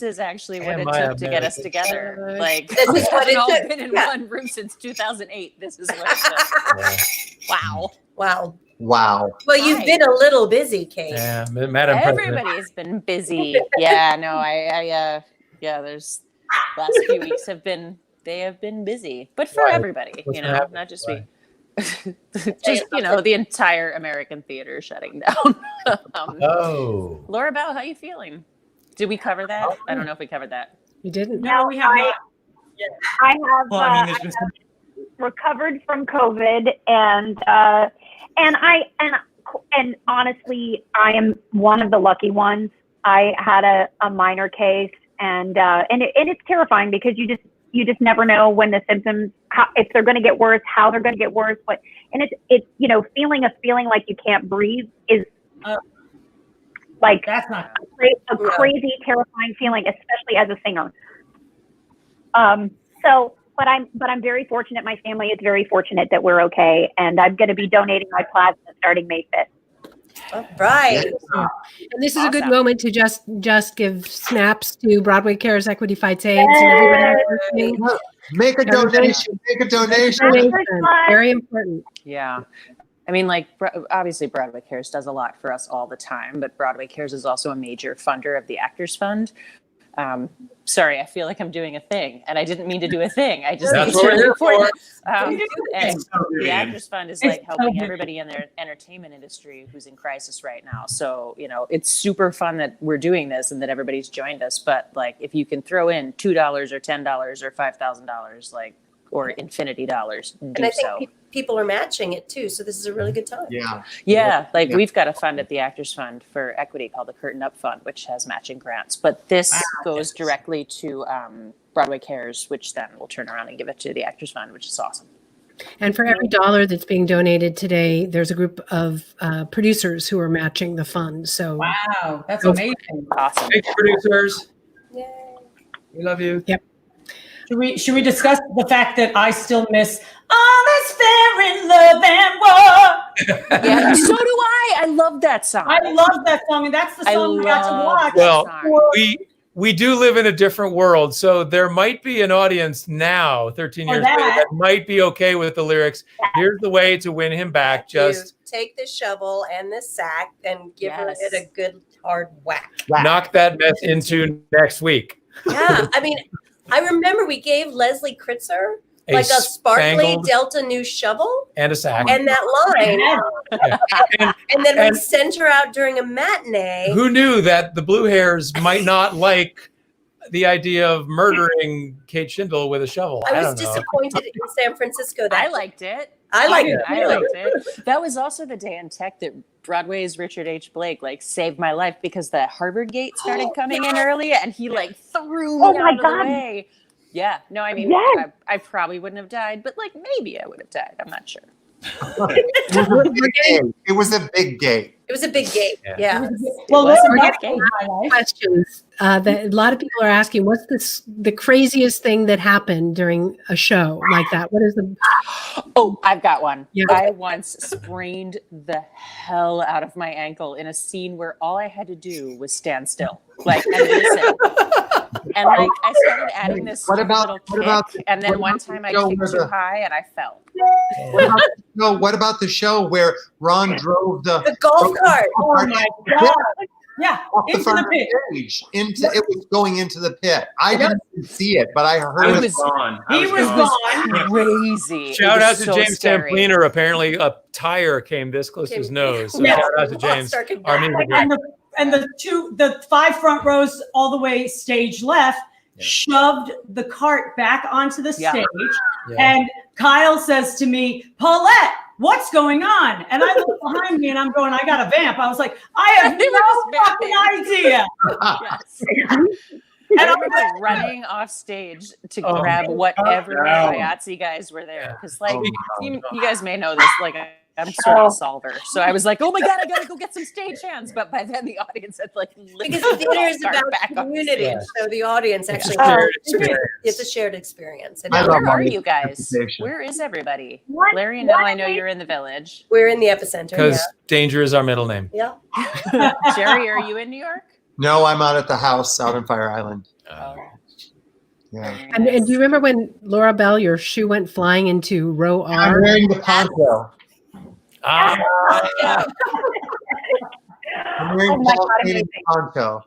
is actually what it took to get us together. Like, this is what we've all it took. been in one room since 2008. This is what it took. Wow. Well, you've been a little busy, Kate. Yeah, Madam President. Everybody's been busy. Yeah, no, there's last few weeks have been busy, but for everybody, not just me. Just the entire American theater shutting down. Laura Bell, how you feeling? Did we cover that? I don't know if we covered that. You didn't? No, we have not. I have recovered from COVID, and honestly, I am one of the lucky ones. I had a minor case, and it's terrifying because you just never know when the symptoms, if they're going to get worse, how they're going to get worse. But it's feeling like you can't breathe is like that's not a crazy, terrifying feeling, especially as a singer. But I'm very fortunate. My family is very fortunate that we're okay, and I'm going to be donating my plasma starting May 5th. All right. And this is a good moment to just give snaps to Broadway Cares, Equity Fights AIDS, and everybody listening. Make a donation. Make a donation. Very important. Yeah. I mean, like, obviously Broadway Cares does a lot for us all the time, but Broadway Cares is also a major funder of the Actors Fund. Sorry, I feel like I'm doing a thing, and I didn't mean to do a thing. I just think it's really important. And the Actors Fund is like helping everybody in their entertainment industry who's in crisis right now. So, it's super fun that we're doing this and that everybody's joined us. But like, if you can throw in $2 or $10 or $5,000, like, or infinity dollars, do and I think so. People are matching it too, so this is a really good time. Yeah, like we've got a fund at the Actors Fund for Equity called the Curtain Up Fund, which has matching grants. But this goes directly to Broadway Cares, which then will turn around and give it to the Actors Fund, which is awesome. And for every dollar that's being donated today, there's a group of producers who are matching the fund. So wow, that's amazing. Awesome. Thanks, producers. Yay. We love you. Yep. Should we discuss the fact that I still miss All That's Fair in Love and War? Yeah, so do I. I love that song. I love that song, and that's the song I got to watch. Well, we do live in a different world, so there might be an audience now, 13 years later, that might be okay with the lyrics. Here's the way to win him back. Just take the shovel and the sack and give it a good hard whack. knock that mess into next week. Yeah, I mean, I remember we gave Leslie Kritzer like a sparkly Delta new shovel and a sack and that line, and then we sent her out during a matinee. Who knew that the Blue Hairs might not like the idea of murdering Kate Shindle with a shovel? I was disappointed in San Francisco. I liked it. I liked it. I liked it. That was also the day in tech that Broadway's Richard H. Blake saved my life because the Harvard gate started coming in early and he threw me out of the way. Yeah. No, I mean, I probably wouldn't have died, but maybe I would have died. I'm not sure. It was a big gate. It was a big gate. Yeah. Well, we're getting questions that a lot of people are asking. What's the craziest thing that happened during a show like that? What is the? Oh, I've got one. Yeah. I once sprained the hell out of my ankle in a scene where all I had to do was stand still, and listen. And I started adding this little kick, and then one time I kicked too high and I fell. What about the show where Ron drove the golf cart? Oh my God! Yeah, into the pit. Stage, it was going into the pit. I didn't see it, but I heard he it. Was gone. He was gone. Crazy. Shout out to James Tampliner. Apparently, a tire came this close to his nose. So shout out to James. And the 5 front rows all the way stage left shoved the cart back onto the stage. And Kyle says to me, "Paulette, what's going on?" And I look behind me and I'm going, "I got a vamp." I was like, "I have no fucking idea." And I remember running off stage to grab whatever Yahtzee guys were there. Because you guys may know this, I'm sort of a solver. So I was like, "Oh my God, I gotta go get some stage hands." But by then the audience had because the theater is about community. So the audience actually it's a shared experience. And where are you guys? Where is everybody? Larry and Nell, I know you're in the Village. We're in the epicenter. Because Danger is our middle name. Yeah. Jerry, are you in New York? No, I'm out at the house out on Fire Island. Yeah. And do you remember when Laura Bell, your shoe went flying into row R? I'm wearing the poncho. I'm wearing the poncho.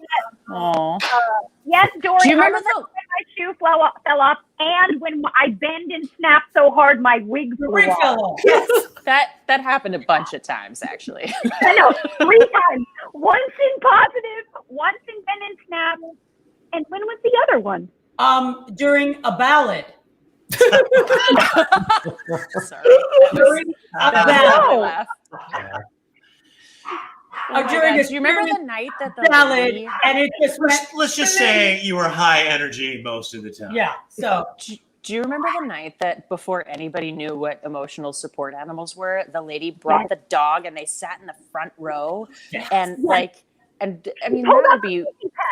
Yes, Dori. Do you remember when my shoe fell off, and when I bend and snap so hard, my wig fell off. Yes, that happened a bunch of times, actually. I know, 3 times. Once in positive, once in bend and snap, and when was the other one? During a ballad. Sorry. during a do you remember the night that the ballad, lady... and it just went. Let's just say you were high energy most of the time. Yeah. So. Do you remember the night that before anybody knew what emotional support animals were, the lady brought the dog and they sat in the front row and and I mean, that would be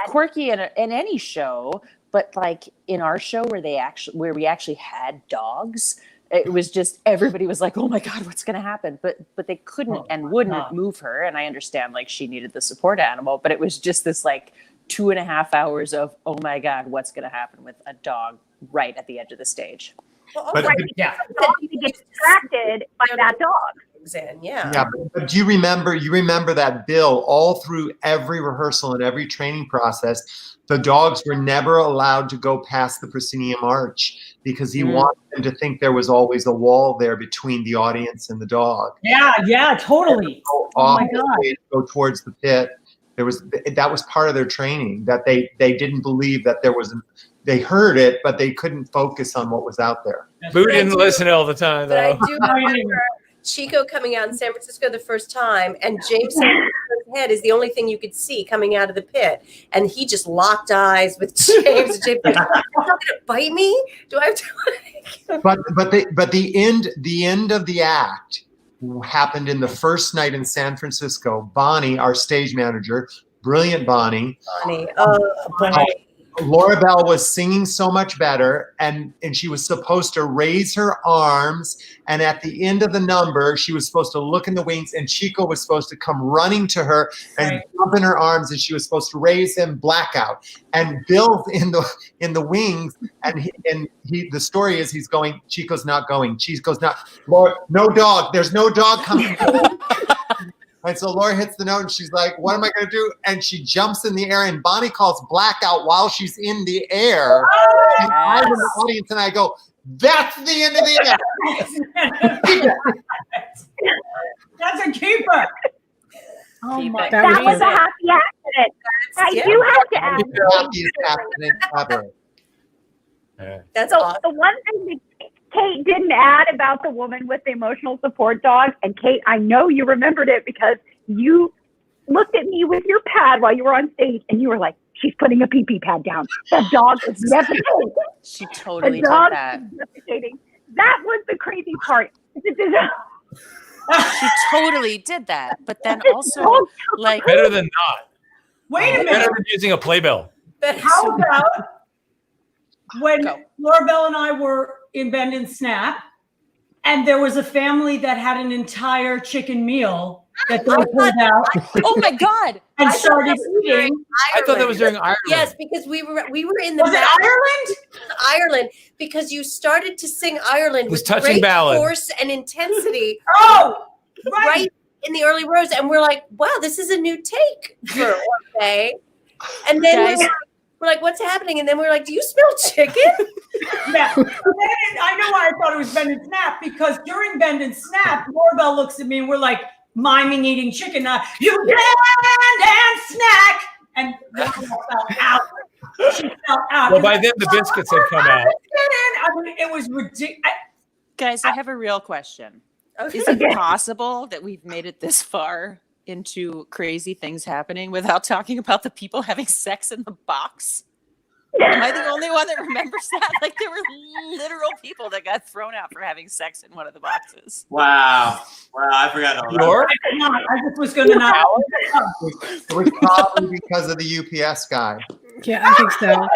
quirky in any show, but like in our show where we actually had dogs, it was just, everybody was like, oh my God, what's going to happen? But they couldn't and wouldn't move her. And I understand like she needed the support animal, but it was just this like 2.5 hours of, oh my God, what's going to happen with a dog right at the edge of the stage. Well, the dog gets distracted by that dog. But do you remember that Bill, all through every rehearsal and every training process, the dogs were never allowed to go past the proscenium arch because he wanted them to think there was always a wall there between the audience and the dog. Yeah, totally. Oh my God. Go towards the pit. That was part of their training, that they didn't believe that there was they heard it, but they couldn't focus on what was out there. Boo didn't listen all the time, though. But I do remember Chico coming out in San Francisco the first time, and Jameson's head is the only thing you could see coming out of the pit, and he just locked eyes with James. And James, are you going to bite me? Do I have to? But the end of the act happened in the first night in San Francisco. Bonnie, our stage manager, brilliant Bonnie. Bonnie. Laura Bell was singing so much better, and she was supposed to raise her arms, and at the end of the number, she was supposed to look in the wings, and Chico was supposed to come running to her and jump in her arms, and she was supposed to raise him blackout. And Bill's in the wings, and the story is he's going, Chico's not going. Chico's not, Laura, no dog. There's no dog coming. And so Laura hits the note and she's like, what am I going to do? And she jumps in the air, and Bonnie calls blackout while she's in the air. And I'm in the audience and I go, that's the end of the air. That's a keeper. Oh my! That was a happy accident. I do have to add. The happiest accident ever. That's the one thing that Kate didn't add about the woman with the emotional support dog, and Kate, I know you remembered it because you looked at me with your pad while you were on stage, and you were like, she's putting a pee-pee pad down. The dog is defecating. She totally did that. That was the crazy part. She totally did that. But then also, like... Better than not. Wait a minute. Better than using a playbill. How about when Laura Bell and I were in Bend and Snap, and there was a family that had an entire chicken meal that they pulled out. Oh my God! And started eating. I thought that was during Ireland. Yes, because we were in the Was it Ireland, because you started to sing Ireland with touching great ballad. force and intensity. Right in the early rows, and we're like, wow, this is a new take for Orfeh. And then we're like, what's happening? And then we're like, do you smell chicken? Yeah. I know why I thought it was Bend and Snap, because during Bend and Snap, Laura Bell looks at me and we're like miming eating chicken. You bend and snack. And Laura fell out. She fell out. Well, by then the biscuits had come out. I mean, it was ridiculous. Guys, I have a real question. Is it possible that we've made it this far into crazy things happening without talking about the people having sex in the box? Am I the only one that remembers that? Like, there were literal people that got thrown out for having sex in one of the boxes. Wow, I forgot all that. I just was going to not. It was probably because of the UPS guy. Yeah, I think so.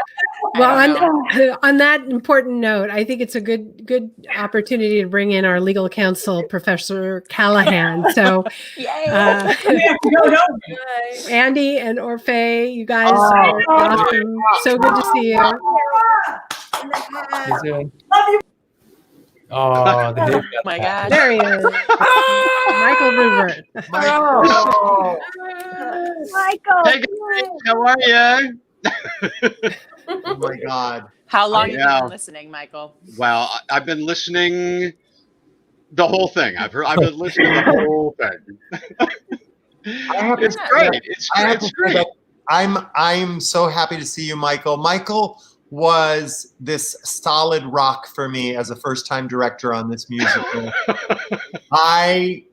Well, on that important note, I think it's a good opportunity to bring in our legal counsel, Professor Callahan. So, Andy and Orfeh, you guys are awesome. So good to see you. Love you. Oh, my God. There he is. Michael Rupert. Michael. Hey guys, how are you? Oh my God. How long have you been listening, Michael? Well, I've been listening the whole thing. I've been listening the whole thing. It's great. It's great. I'm so happy to see you, Michael. Michael was this solid rock for me as a first-time director on this musical. I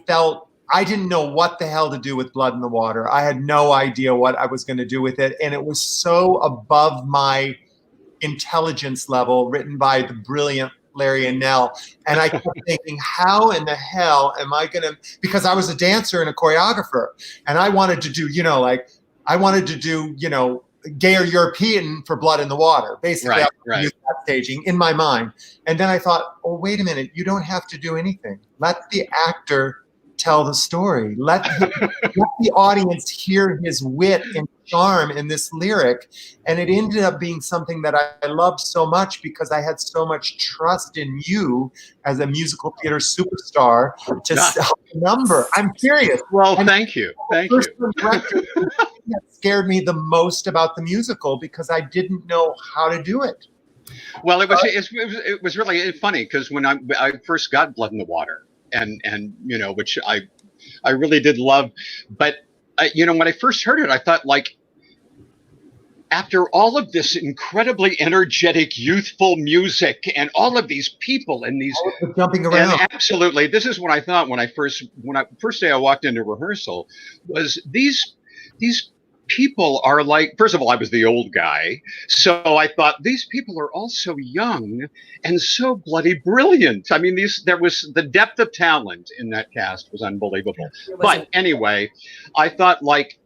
felt I didn't know what the hell to do with Blood in the Water. I had no idea what I was going to do with it. And it was so above my intelligence level, written by the brilliant Larry and Nell. And I kept thinking, how in the hell am I going to, because I was a dancer and a choreographer, and I wanted to do, Gay or European for Blood in the Water. Basically, I was that staging in my mind. And then I thought, oh, wait a minute, you don't have to do anything. Let the actor tell the story. Let the audience hear his wit and charm in this lyric. And it ended up being something that I loved so much because I had so much trust in you as a musical theater superstar to sell the number. I'm serious. Well, thank you. Thank you. That scared me the most about the musical because I didn't know how to do it. Well, it was really funny because when I first got Blood in the Water, and which I really did love, but when I first heard it, I thought, like, after all of this incredibly energetic, youthful music and all of these people and these jumping around, and absolutely, this is what I thought when I first day I walked into rehearsal was these people are like, first of all, I was the old guy, so I thought these people are all so young and so bloody brilliant. I mean, there was the depth of talent in that cast was unbelievable. But anyway, I thought, like,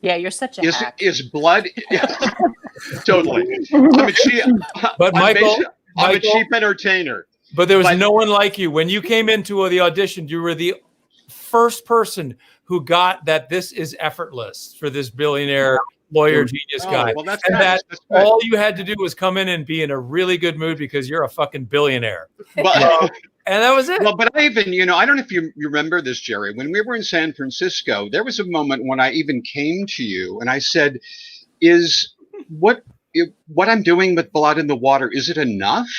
yeah, you're such a hack. Is Blood totally. I'm a cheap entertainer. But there was no one like you. When you came into the audition, you were the first person who got that this is effortless for this billionaire lawyer genius guy. Well, that's and nice. that all you had to do was come in and be in a really good mood because you're a fucking billionaire. Well, and that was it. Well, but I even, I don't know if you remember this, Jerry. When we were in San Francisco, there was a moment when I even came to you and I said, is what I'm doing with Blood in the Water, is it enough?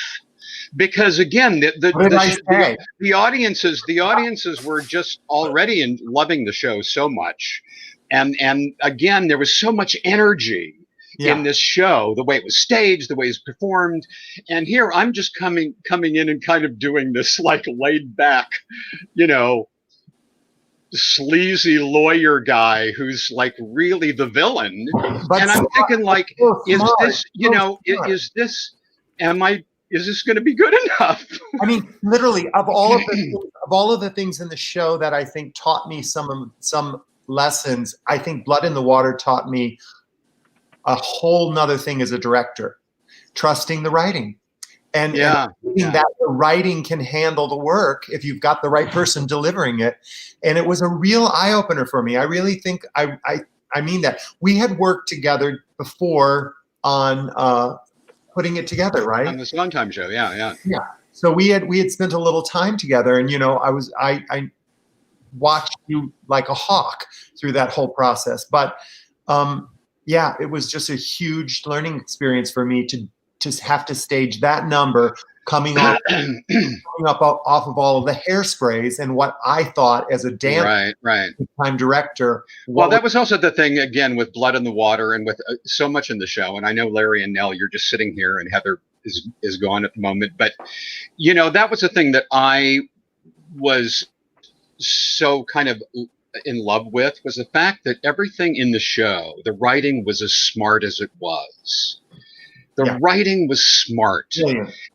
Because again, the audiences were just already loving the show so much, and again, there was so much energy in this show, the way it was staged, the way it was performed, and here I'm just coming in and kind of doing this like laid back, sleazy lawyer guy who's like really the villain, and I'm thinking, like, is this going to be good enough? I mean, literally, of all of the things in the show that I think taught me some lessons, I think Blood in the Water taught me a whole nother thing as a director, trusting the writing. And that the writing can handle the work if you've got the right person delivering it. And it was a real eye-opener for me. I really think I mean that. We had worked together before on putting it together, right? On the Sondheim show, yeah. So we had spent a little time together, and I watched you like a hawk through that whole process. But it was just a huge learning experience for me to just have to stage that number coming up off of all of the hairsprays and what I thought as a dancer, time director. Well, that was also the thing again with Blood in the Water and with so much in the show. And I know Larry and Nell, you're just sitting here, and Heather is gone at the moment. But that was the thing that I was so kind of in love with, was the fact that everything in the show, the writing was as smart as it was. The writing was smart,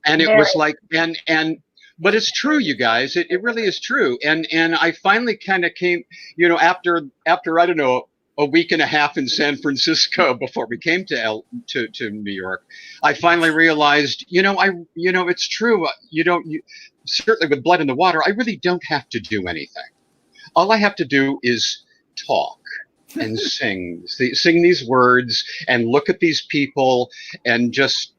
and it was like, but it's true, you guys. It really is true. And I finally kind of came, after I don't know, a week and a half in San Francisco before we came to New York, I finally realized, it's true. Certainly with Blood in the Water, I really don't have to do anything. All I have to do is talk and sing these words and look at these people and just,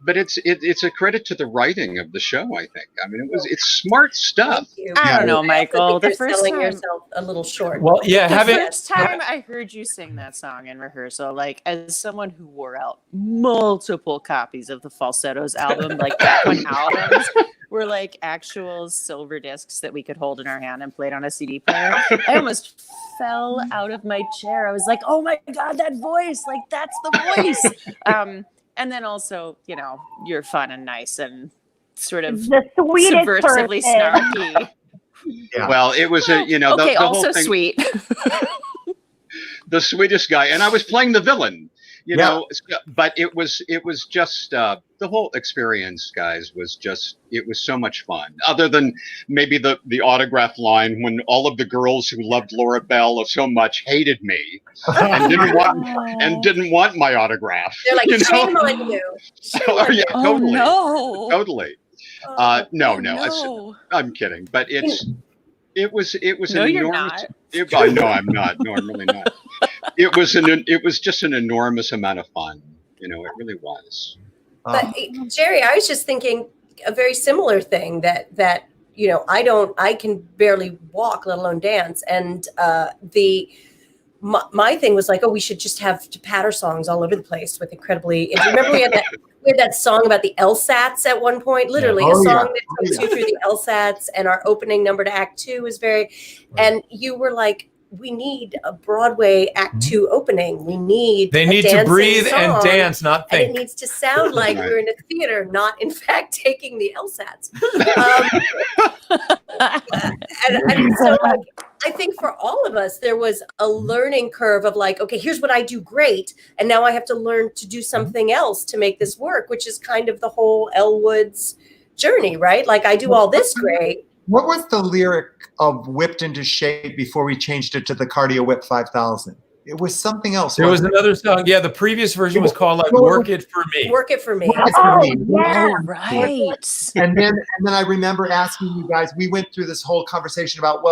but it's a credit to the writing of the show, I think. I mean, it's smart stuff. I don't know, Michael. The first selling yourself a little short. Well, yeah. The first time I heard you sing that song in rehearsal, like, as someone who wore out multiple copies of the Falsettos album, like back when albums were like actual silver discs that we could hold in our hand and played on a CD player, I almost fell out of my chair. I was like, oh my God, that voice, like, that's the voice. And then also, you're fun and nice and sort of the sweetest subversively person. snarky. Yeah. Well, it was okay, the also whole thing, sweet. the sweetest guy, and I was playing the villain. But it was just the whole experience, guys, it was so much fun. Other than maybe the autograph line when all of the girls who loved Laura Bell so much hated me and didn't want my autograph. They're like, shame on you. Totally. Oh no. Totally. No. I'm kidding, but it was No, an you're enormous. not. I know I'm not. No, I'm really not. It was just an enormous amount of fun. It really was. But Jerry, I was just thinking a very similar thing that I can barely walk, let alone dance. And my thing was like, oh, we should just have patter songs all over the place with incredibly. Remember we had that song about the LSATs at one point, literally a song that takes you through the LSATs, and our opening number to Act 2 is and you were like, we need a Broadway Act 2 opening. They need to breathe and dance, not think. And it needs to sound like we're in a theater, not in fact taking the LSATs. And so I think for all of us, there was a learning curve of like, okay, here's what I do great. And now I have to learn to do something else to make this work, which is kind of the whole Elle Woods journey, right? Like I do all this great. What was the lyric of Whipped into Shape before we changed it to the Cardio Whip 5000? It was something else. There was another song. Yeah, the previous version was called like "Work It for Me." Work It for Me. Right. And then I remember asking you guys. We went through this whole conversation about,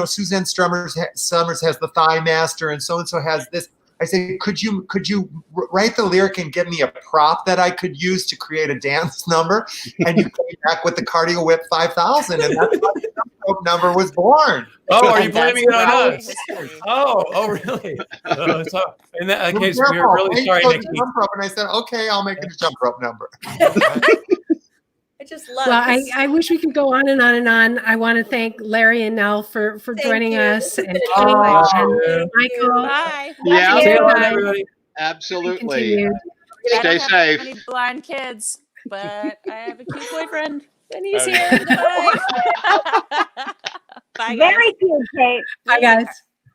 Suzanne Summers has the Thigh Master, and so has this. I said, could you write the lyric and give me a prop that I could use to create a dance number? And you came back with the Cardio Whip 5000, and that's how the jump rope number was born. Oh, are you blaming it on us? Oh, really? So in that case, we're really sorry, Nikki. Jump rope, and I said, okay, I'll make it a jump rope number. I just love Well, I wish we could go on and on and on. I want to thank Larry and Nell for joining us, and and Michael. Bye. Yeah, everybody. Absolutely. Stay safe. I have blind kids, but I have a cute boyfriend, and he's here. Bye. Bye, guys. Very cute, Kate. Bye, guys.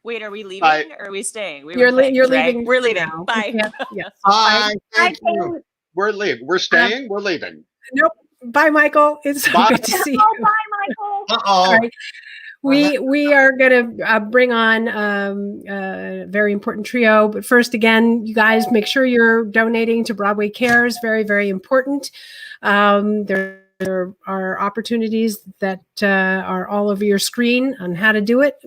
Wait, are we leaving or are we staying? You're leaving. Right? We're leaving. Now. Bye. Yes. Bye. Thank you. We're leaving. We're staying. We're leaving. Nope. Bye, Michael. It's so good to see you. Bye, Michael. Uh-oh. Right. We are going to bring on a very important trio. But first, again, you guys make sure you're donating to Broadway Cares. Very, very important. There are opportunities that are all over your screen on how to do it.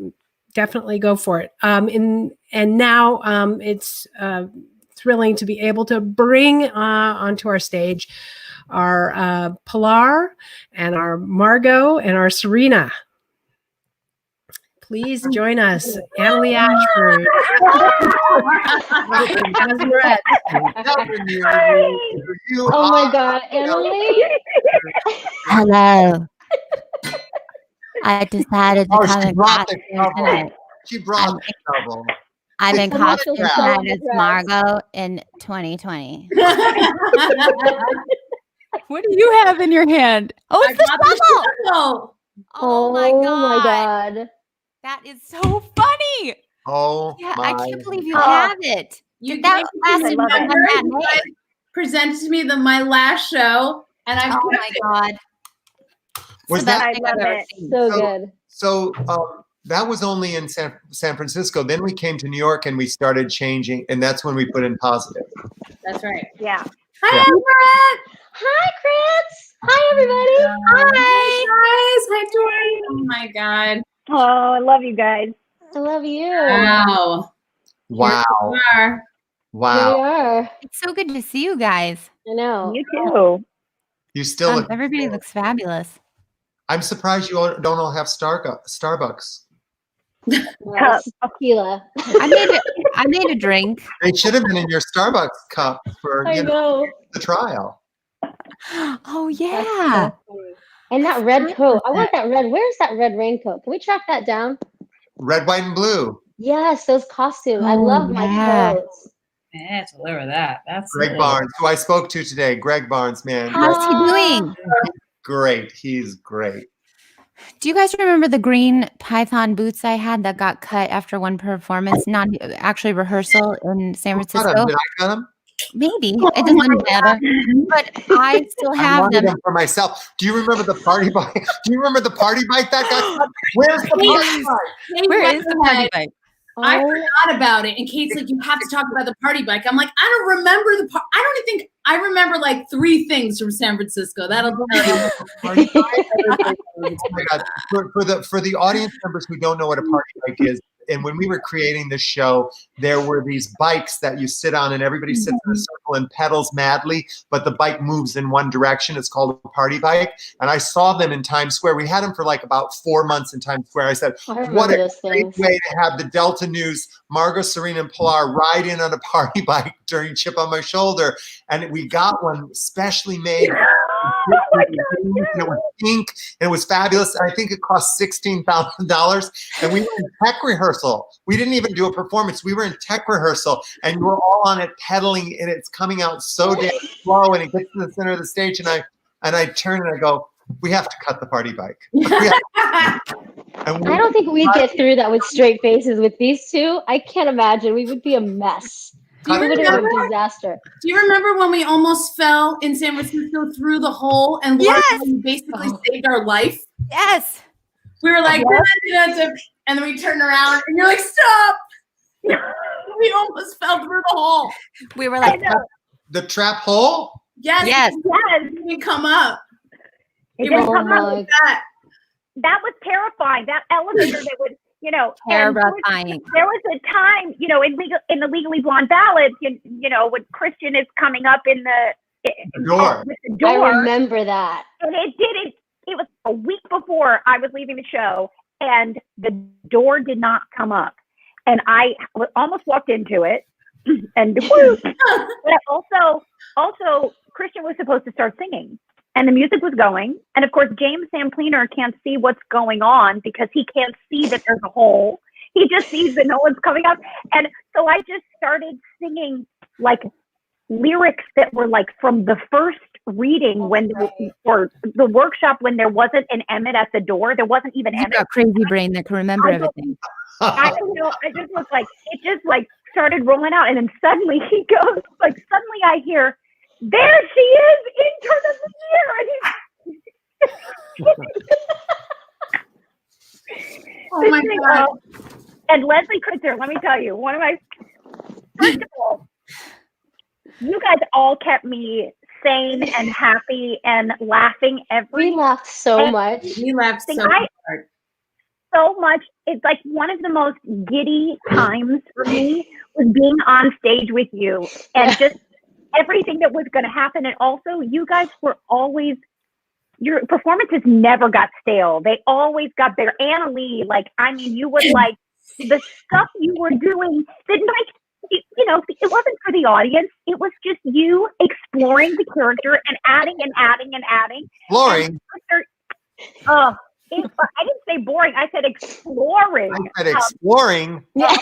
Definitely go for it. And now it's thrilling to be able to bring onto our stage our Pilar and our Margot and our Serena. Please join us, Annaleigh Ashford. Asmeret. Oh my God, Annaleigh. Hello. I decided to come in costume tonight. She brought the trouble. I'm in costume tonight as Margot in 2020. What do you have in your hand? Oh, it's the shovel. Oh my God. That is so funny. Oh, yeah, my I can't believe you have it. That presented to me my last show, and I oh my God. Was that so good? So that was only in San Francisco. Then we came to New York and we started changing, and that's when we put in positive. That's right. Yeah. Hi, Asmeret. Hi, Kritz. Hi, everybody. Hi, guys. Hi, Dori. Oh my God. Oh, I love you guys. I love you. Wow. Wow. Here we are. Wow. We are. It's so good to see you guys. I know. You too. You still look. Everybody looks fabulous. I'm surprised you don't all have Starbucks. Well, tequila. I made a drink. They should have been in your Starbucks cup for I know. the trial. Oh yeah. And that red coat. I want that red. Where's that red raincoat? Can we track that down? Red, white, and blue. Yes, those costumes. I love my coats. Yeah, deliver that. That's Greg Barnes, who I spoke to today. Greg Barnes, man. How's he doing? Great. He's great. Do you guys remember the green python boots I had that got cut after one performance, not actually rehearsal in San Francisco? Did I cut them? Maybe. It doesn't matter. But I still I have wanted them. them for myself. Do you remember the party bike? Do you remember the party bike that got cut? Where's the party bike? Where is the party bike? I forgot about it. And Kate's like, you have to talk about the party bike. I'm like, I don't remember I don't even think I remember like 3 things from San Francisco. That'll tell you. Oh my God. For the audience members who don't know what a party bike is, and when we were creating this show, there were these bikes that you sit on and everybody sits in a circle and pedals madly, but the bike moves in one direction. It's called a party bike. And I saw them in Times Square. We had them for like about 4 months in Times Square. I said, what a great way to have the Delta News, Margot, Serena, and Pilar ride in on a party bike during Chip on My Shoulder. And we got one specially made. And it was pink and it was fabulous. I think it cost $16,000. And we were in tech rehearsal. We didn't even do a performance. We were in tech rehearsal and we were all on it pedaling and it's coming out so damn slow and it gets to the center of the stage and I turn and I go, we have to cut the party bike. I don't think we'd get through that with straight faces with these two. I can't imagine. We would be a mess. Do you remember? A disaster. Do you remember when we almost fell in San Francisco through the hole and basically saved our life? Yes. We were like, and then we turned around and you're like, stop. We almost fell through the hole. We were like, the trap hole? Yes. It didn't come up. It didn't come up like that. That was terrifying. That elevator that would, terrifying. There was a time, in the Legally Blonde ballads, when Kristin is coming up in the door. With the door. I remember that. And it was a week before I was leaving the show, and the door did not come up. And I almost walked into it, and but also Kristin was supposed to start singing. And the music was going. And of course, James Sampliner can't see what's going on because he can't see that there's a hole. He just sees that no one's coming up. And so I just started singing like lyrics that were like from the first reading or the workshop when there wasn't an Emmett at the door. There wasn't even Emmett. A crazy brain that can remember everything. I just was like, it just like started rolling out. And then suddenly he goes, like suddenly I hear, there she is, intern of the year. Oh my God. And Leslie Kritzer, let me tell you, first of all, you guys all kept me sane and happy and laughing We laughed so much. We laughed so hard. So much. It's like one of the most giddy times for me was being on stage with you and just everything that was going to happen. And also you guys were always, your performances never got stale. They always got better. Annaleigh, you would like the stuff you were doing that it wasn't for the audience. It was just you exploring the character and adding and adding and adding. Exploring? I didn't say boring. I said exploring. I said exploring. Yeah.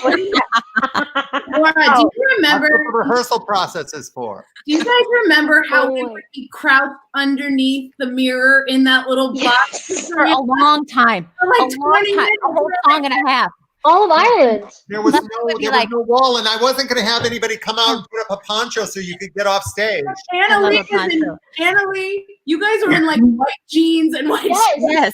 Laura, do you remember? That's what the rehearsal process is for. Do you guys remember how we would be crouched underneath the mirror in that little box for a long time? For like 20 minutes. A whole song and a half. All of Ireland. There was no wall, and I wasn't going to have anybody come out and put up a poncho so you could get off stage. Annaleigh, you guys were in like white jeans and white Yes.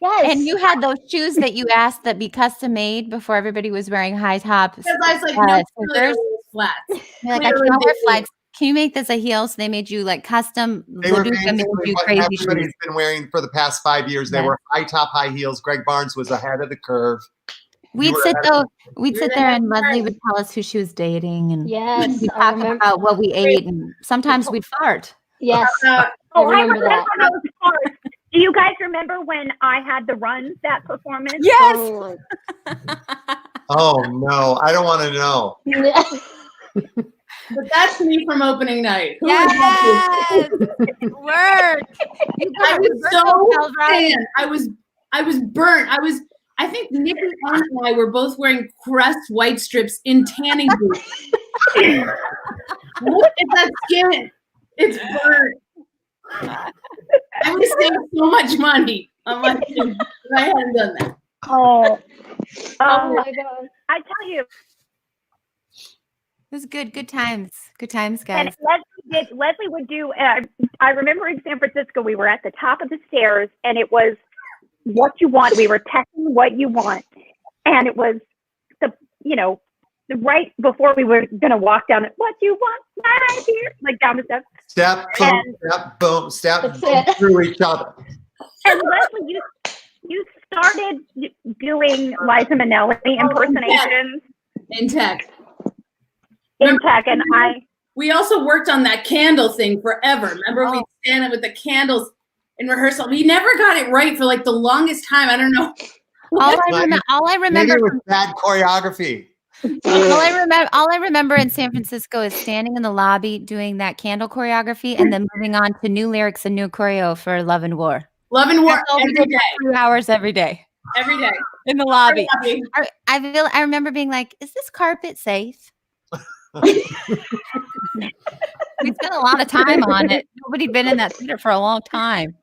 And you had those shoes that you asked that be custom made before everybody was wearing high tops. Because I was like, no, flats. You're like, I can't wear flats. Can you make this a heel? So they made you like custom. They were basically what everybody's been wearing for the past 5 years. They were high top, high heels. Greg Barnes was ahead of the curve. We'd sit there and Leslie would tell us who she was dating and we'd talk about what we ate and sometimes we'd fart. Yes. I remember that. Do you guys remember when I had the runs that performance? Yes. Oh no, I don't want to know. But that's me from opening night. Yes. Word. I was so fan. I was burnt. I think Nikki and I were both wearing Crest white strips in tanning boots. Look at that skin. It's burnt. I would save so much money. I'm like, I hadn't done that. Oh my God. I tell you. It was good. Good times. Good times, And guys. Leslie would do, I remember in San Francisco, we were at the top of the stairs and it was what you want. We were testing what you want. And it was right before we were going to walk down it, what you want right here, like down the steps. Step, boom, step, boom, through each other. And Leslie, you started doing Liza Minnelli impersonations. In tech. And we also worked on that candle thing forever. Remember, we stand with the candles in rehearsal. We never got it right for like the longest time. I don't know. All I remember Maybe it was bad choreography. All I remember in San Francisco is standing in the lobby doing that candle choreography and then moving on to new lyrics and new choreo for Love and War. Love and War every day. 2 hours every day. Every day. In the lobby. I remember being like, is this carpet safe? We spent a lot of time on it. Nobody'd been in that theater for a long time.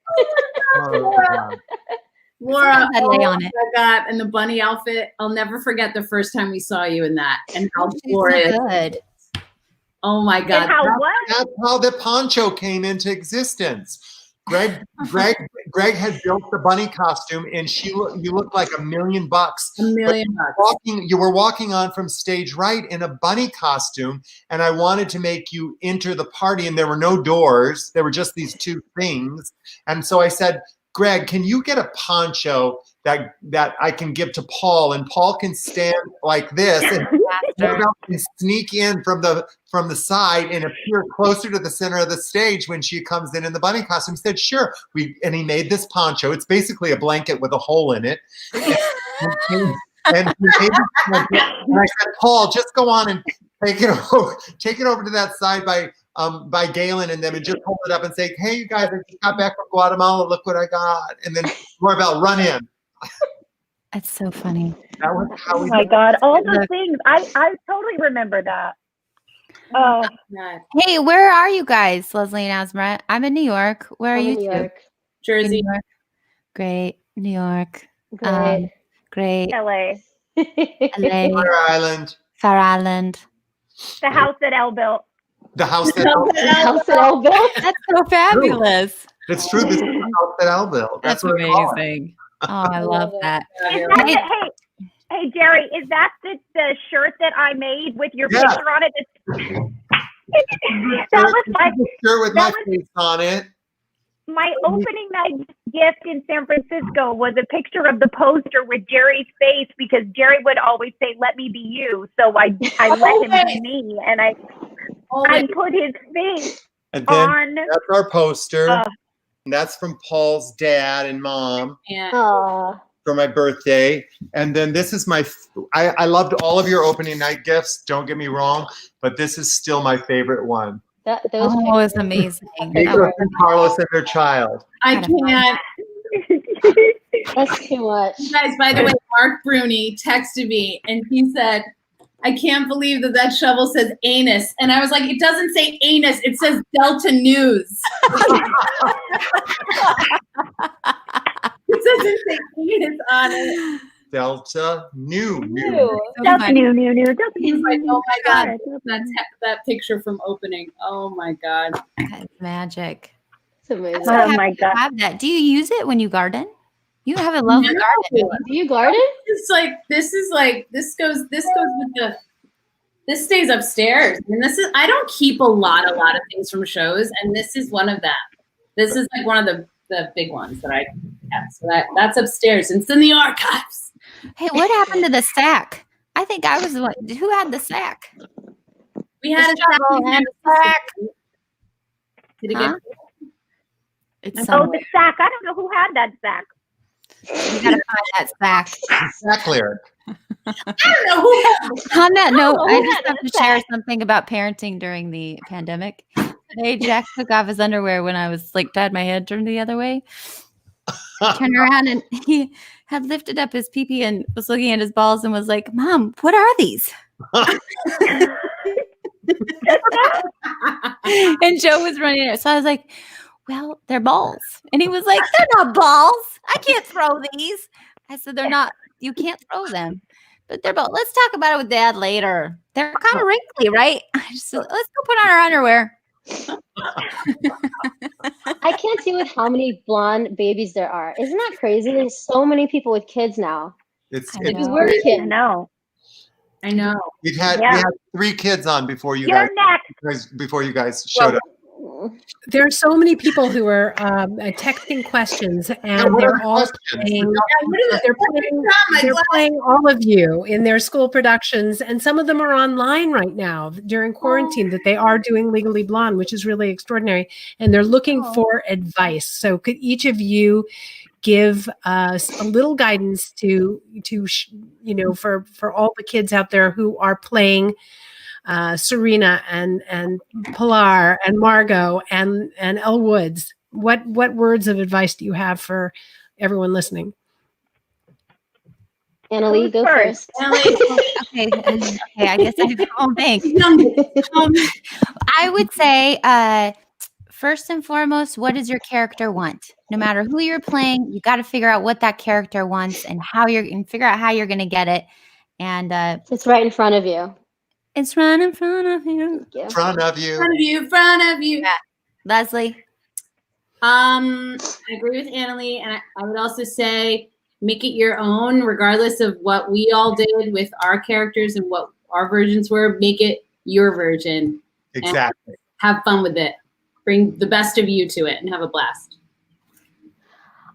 Laura, I lay on it. And the bunny outfit. I'll never forget the first time we saw you in that and how She's glorious. so good. Oh my God. That's how the poncho came into existence. Greg had built the bunny costume, and you looked like $1 million. $1 million. You were walking on from stage right in a bunny costume, and I wanted to make you enter the party, and there were no doors. There were just these two things, and so I said, Greg, can you get a poncho that I can give to Paul, and Paul can stand like this and sneak in from the side and appear closer to the center of the stage when she comes in the bunny costume. He said, sure. And he made this poncho. It's basically a blanket with a hole in it. And I said, Paul, just go on and take it over to that side by Galen and them, and just hold it up and say, hey, you guys, I just got back from Guatemala. Look what I got. And then Maribel, run in. That's so funny. That was how oh my God, all those things. I totally remember that. Oh, hey, where are you guys, Leslie and Asmeret? I'm in New York. Where are you? New York. Jersey. New York. Great. New York. Great. Great. LA. LA. Fire Island. The house that Elle built. The house that Elle built. That's so fabulous. It's true. This is the house that Elle built. That's amazing. Oh, I love that. Hey, Jerry, is that the shirt that I made with your picture on it? That was my shirt with my face on it. My opening night gift in San Francisco was a picture of the poster with Jerry's face, because Jerry would always say, "Let me be you." So I let him be me, and I put his face and then on. That's our poster. And that's from Paul's dad and mom. Yeah. For my birthday. And then this is I loved all of your opening night gifts, don't get me wrong, but this is still my favorite one. It's amazing. Carlos and their child. I can't. That's too much. Guys, by the way, Mark Bruni texted me and he said, I can't believe that shovel says anus. And I was like, it doesn't say anus, it says Delta News. It doesn't say anus on it. Delta New. Delta New. He's like, oh my God, that picture from opening. Oh my God. That's magic. It's amazing. Oh my God. Have that. Do you use it when you garden? You have a lovely garden. Do you garden? It's like this goes with this stays upstairs. And I don't keep a lot of things from shows, and this is one of them. This is like one of the big ones that I have. So that's upstairs. It's in the archives. Hey, what happened to the sack? I think I was the one. Who had the sack? We had a sack. Did it get? It's the sack. I don't know who had that sack. You gotta find that sack. Sack lyric. I don't know who. On that note, I just have to share something about parenting during the pandemic. Today, Jack took off his underwear when I was had my head turned the other way. Turned around and he had lifted up his pee-pee and was looking at his balls and was like, "Mom, what are these?" And Joe was running it. So I was like, well, they're balls. And he was like, they're not balls. I can't throw these. I said, they're not, you can't throw them. But they're balls. Let's talk about it with Dad later. They're kind of wrinkly, right? I just said, let's go put on our underwear. I can't deal with how many blonde babies there are. Isn't that crazy? There's so many people with kids now. It's We're kids. I know. I know. we had 3 kids on before you You're before you guys showed up. There are so many people who are texting questions, and they're all playing. They're playing all of you in their school productions, and some of them are online right now during quarantine. That they are doing Legally Blonde, which is really extraordinary, and they're looking for advice. So, could each of you give us a little guidance to for all the kids out there who are playing Serena and Pilar and Margot and Elle Woods? What words of advice do you have for everyone listening? Annaleigh, go first. Okay, I guess I do. Oh, thanks. I would say, first and foremost, what does your character want? No matter who you're playing, you got to figure out what that character wants and figure out how you're going to get it. And it's right in front of you. It's right in front of you. Front of you. Front of you. Yeah. Leslie? I agree with Annaleigh, and I would also say make it your own, regardless of what we all did with our characters and what our versions were. Make it your version. Exactly. Have fun with it. Bring the best of you to it and have a blast.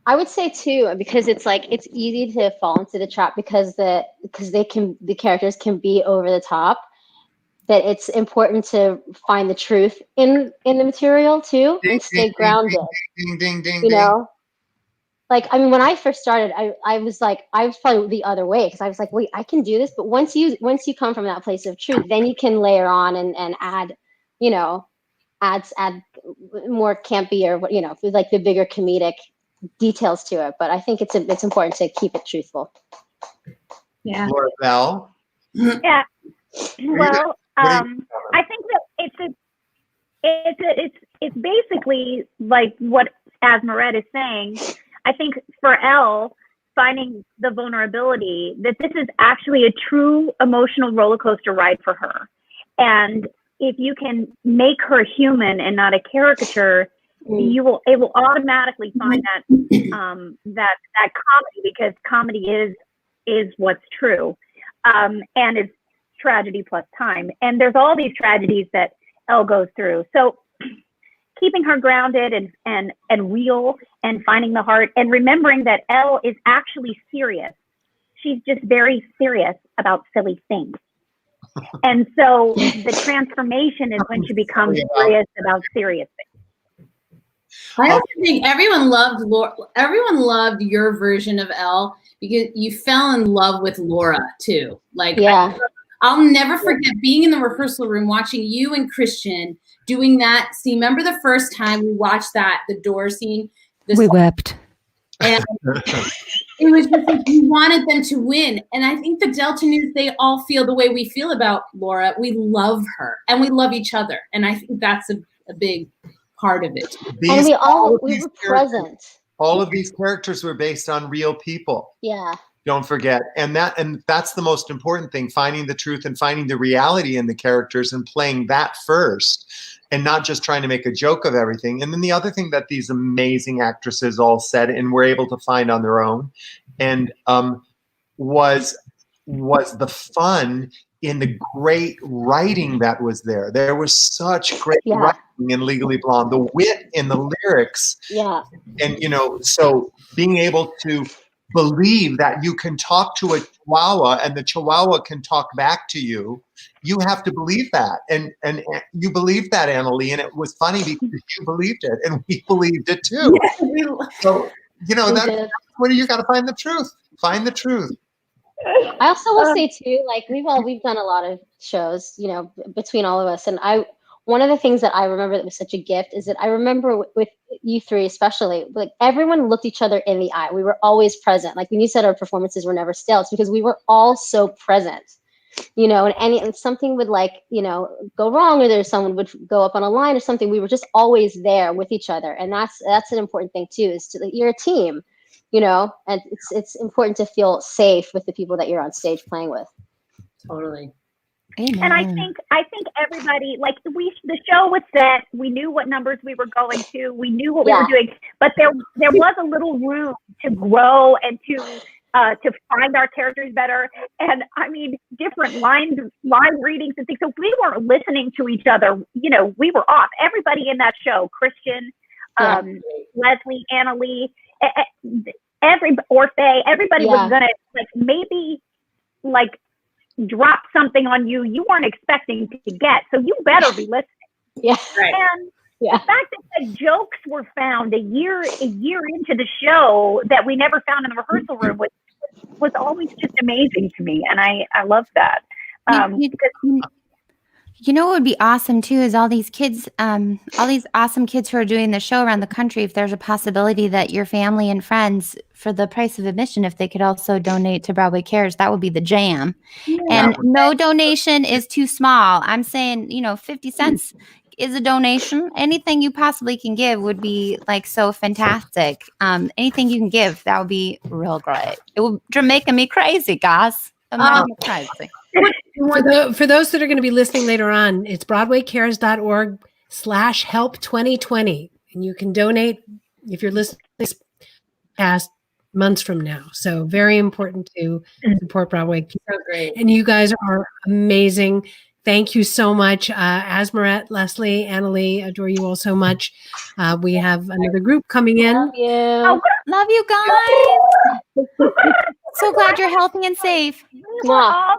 I would say too, because it's easy to fall into the trap because the characters can be over the top, that it's important to find the truth in the material too and stay grounded. Ding, ding, ding, you know? Like, I mean, when I first started, I was probably the other way, because I was like, wait, I can do this. But once you come from that place of truth, then you can layer on and add, add more campy or like the bigger comedic details to it. But I think it's important to keep it truthful. Yeah. Laura Bell? Yeah. Well, I think that it's basically like what Asmeret is saying. I think for Elle, finding the vulnerability, that this is actually a true emotional roller coaster ride for her. And if you can make her human and not a caricature, it will automatically find that comedy, because comedy is what's true. And it's tragedy plus time. And there's all these tragedies that Elle goes through. So keeping her grounded and real and finding the heart and remembering that Elle is actually serious. She's just very serious about silly things. And so the transformation is when she becomes serious about serious things. I also think everyone loved your version of Elle because you fell in love with Laura too. Like, yeah. I'll never forget being in the rehearsal room watching you and Kristin doing that scene. Remember the first time we watched the door scene? We wept. And it was just like you wanted them to win. And I think the Delta News, they all feel the way we feel about Laura. We love her and we love each other. And I think that's a big part of it. And we were present. All of these characters were based on real people. Yeah. Don't forget. And that's the most important thing, finding the truth and finding the reality in the characters and playing that first and not just trying to make a joke of everything. And then the other thing that these amazing actresses all said and were able to find on their own and was the fun in the great writing that was there. There was such great writing in Legally Blonde, the wit in the lyrics. Yeah. And, so being able to believe that you can talk to a chihuahua and the chihuahua can talk back to you, you have to believe that. And you believed that, Annaleigh, and it was funny because you believed it and we believed it too. Yeah, so, that's where you got to find the truth. Find the truth. I also will say too, like we've done a lot of shows, between all of us. And one of the things that I remember that was such a gift is that I remember with you three, especially, like everyone looked each other in the eye. We were always present. Like when you said our performances were never stale, it's because we were all so present. you know, and something would like, you know, go wrong, or there's someone would go up on a line or something. We were just always there with each other. And that's an important thing too, is you're a team, you know, and it's important to feel safe with the people that you're on stage playing with. Totally. Amen. And I think everybody, like the show was set. We knew what numbers we were going to. We knew what we were doing, but there was a little room to grow and to find our characters better. And I mean, different line readings and things. So if we weren't listening to each other, you know, we were off. Everybody in that show, Kristin, Leslie, Annaleigh, Orfeh, everybody was gonna like maybe like drop something on you weren't expecting to get. So you better be listening. Yeah. And the fact that the jokes were found a year into the show that we never found in the rehearsal room was always just amazing to me. And I love that. You know what would be awesome too is all these kids, all these awesome kids who are doing the show around the country. If there's a possibility that your family and friends, for the price of admission, if they could also donate to Broadway Cares, that would be the jam. Yeah. And no donation is too small. I'm saying, you know, 50 cents is a donation. Anything you possibly can give would be like so fantastic. Anything you can give, that would be real great. It would make me crazy, guys. Crazy. For those that are going to be listening later on, it's broadwaycares.org/help2020. And you can donate if you're listening past months from now. So very important to support Broadway. So great. And you guys are amazing. Thank you so much. Asmeret, Leslie, Annaleigh, adore you all so much. We have another group coming in. Love you. Love you guys. So glad you're healthy and safe. Stay well.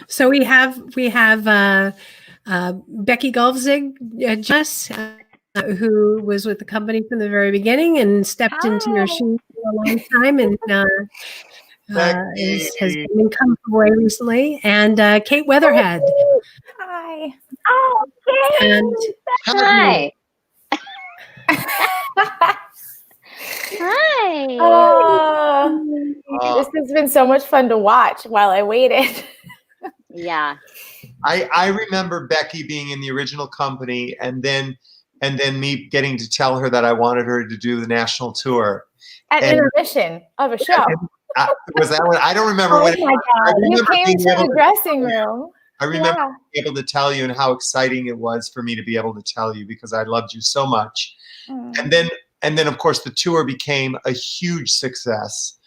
So we have Becky Golfzig, who was with the company from the very beginning and stepped into your shoes for a long time and has been comfortable recently. And Kate Weatherhead. Hi. Oh, Kate. And hi. Hi. This has been so much fun to watch while I waited. Yeah. I remember Becky being in the original company and then me getting to tell her that I wanted her to do the national tour. At intermission of a show. Was that what? I don't remember when. Oh my God. You came to the dressing room. I remember being able to tell you and how exciting it was for me to be able to tell you because I loved you so much. And then of course the tour became a huge success,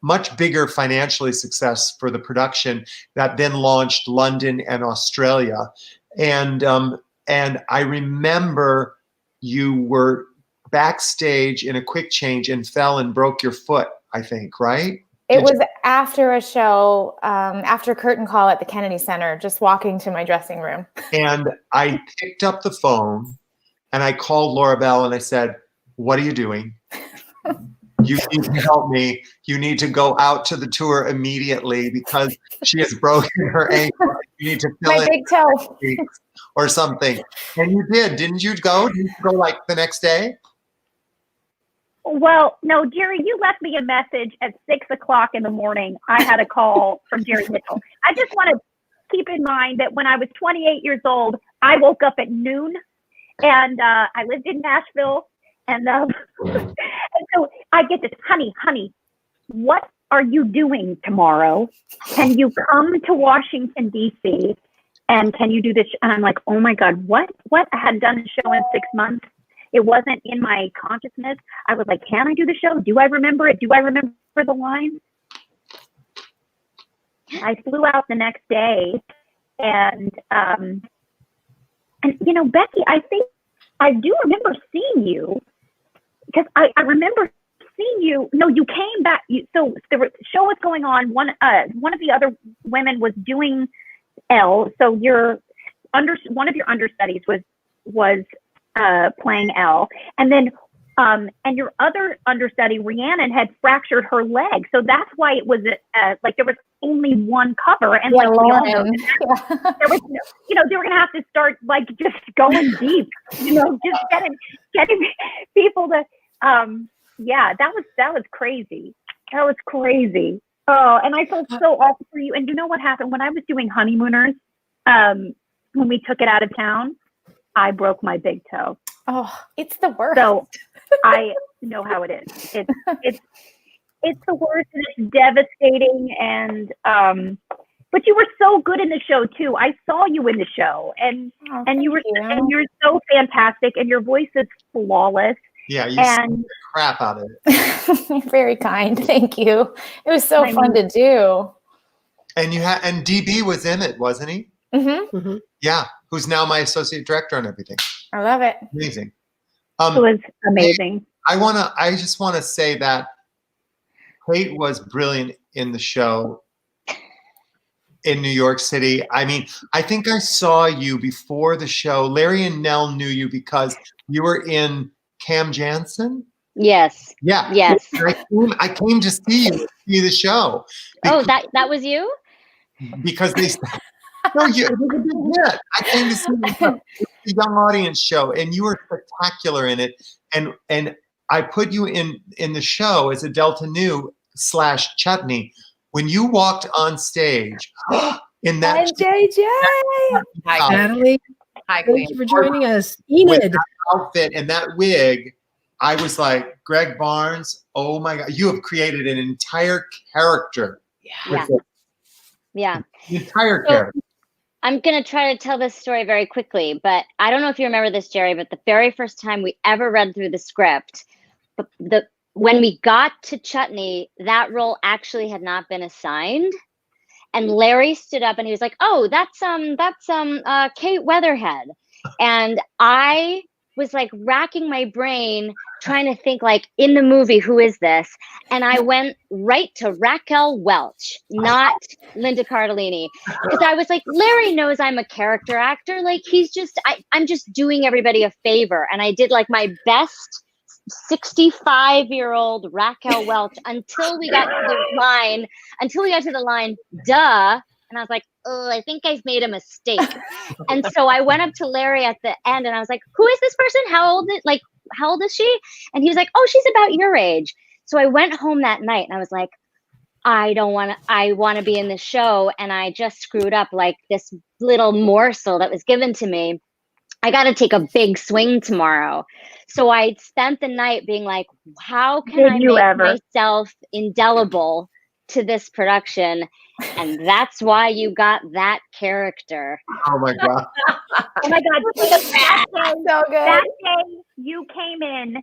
much bigger financially success for the production that then launched London and Australia. And I remember you were backstage in a quick change and fell and broke your foot, I think, right? It was after a show, after curtain call at the Kennedy Center, just walking to my dressing room. And I picked up the phone and I called Laura Bell and I said, "What are you doing? You need to help me. You need to go out to the tour immediately because she has broken her ankle. You need to fill my big toe or something." And you did, didn't you go? Didn't you go like the next day? Well, no, Jerry, you left me a message at 6 o'clock in the morning. I had a call from Jerry Mitchell. I just want to keep in mind that when I was 28 years old, I woke up at noon and I lived in Nashville. And so I get this, honey, what are you doing tomorrow? Can you come to Washington, D.C. and can you do this? And I'm like, oh my God, what? I hadn't done a show in 6 months. It wasn't in my consciousness. I was like, can I do the show? Do I remember it? Do I remember the lines? I flew out the next day and you know, Becky, I think I do remember seeing you because I remember seeing you. No, you came back. So the show was going on. One of the other women was doing Elle. So one of your understudies was playing Elle, and then and your other understudy Rhiannon had fractured her leg, so that's why it was like there was only one cover, and like we all know there was, you know, they were gonna have to start like just going deep, you know, just getting people to Yeah, that was crazy. That was crazy. Oh, and I felt so awful for you. And you know what happened when I was doing Honeymooners? When we took it out of town, I broke my big toe. Oh, it's the worst. So I know how it is. It's the worst, and it's devastating. And but you were so good in the show too. I saw you in the show, and you're so fantastic, and your voice is flawless. Yeah, you sang the crap out of it. You're very kind. Thank you. It was so fun to do. And and DB was in it, wasn't he? Mm-hmm. Yeah, who's now my associate director on everything. I love it. Amazing. It was amazing. I just want to say that Kate was brilliant in the show in New York City. I mean, I think I saw you before the show. Larry and Nell knew you because you were in Cam Jansen? Yes. Yeah. Yes. I came to see the show. Oh, that was you? Because they said, no, it was a big hit. I came to see the young audience show, and you were spectacular in it. And I put you in the show as a Delta Nu / Chutney. When you walked on stage in that JJ. Hi, Natalie. Hi, Thank you for joining us. Enid. outfit and that wig, I was like, Greg Barnes, oh my God, you have created an entire character. Yeah. Yeah. The entire character. I'm going to try to tell this story very quickly, but I don't know if you remember this, Jerry, but the very first time we ever read through the script, when we got to Chutney, that role actually had not been assigned. And Larry stood up and he was like, "Oh, that's Kate Weatherhead." And I was like racking my brain trying to think, like, in the movie, who is this? And I went right to Raquel Welch, not Linda Cardellini, because I was like, Larry knows I'm a character actor. Like, I'm just doing everybody a favor. And I did like my best 65-year-old Raquel Welch until we got to the line, duh. And I was like, oh, I think I've made a mistake. And so I went up to Larry at the end and I was like, who is this person? How old is she? And he was like, oh, she's about your age. So I went home that night and I was like, I want to be in the show. And I just screwed up like this little morsel that was given to me. I got to take a big swing tomorrow. So I spent the night being like, how can I make myself indelible to this production? And that's why you got that character. Oh my God. Oh my God. So good. That day you came in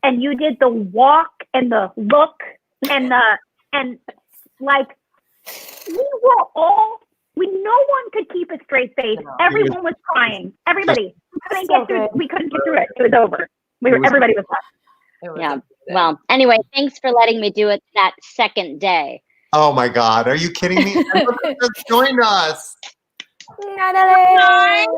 and you did the walk and the look and like no one could keep a straight face. Everyone was crying. Everybody. We couldn't get through it. It was over. Everybody was done. Yeah. Well, anyway, thanks for letting me do it that second day. Oh my God. Are you kidding me? Just joined us. Natalie.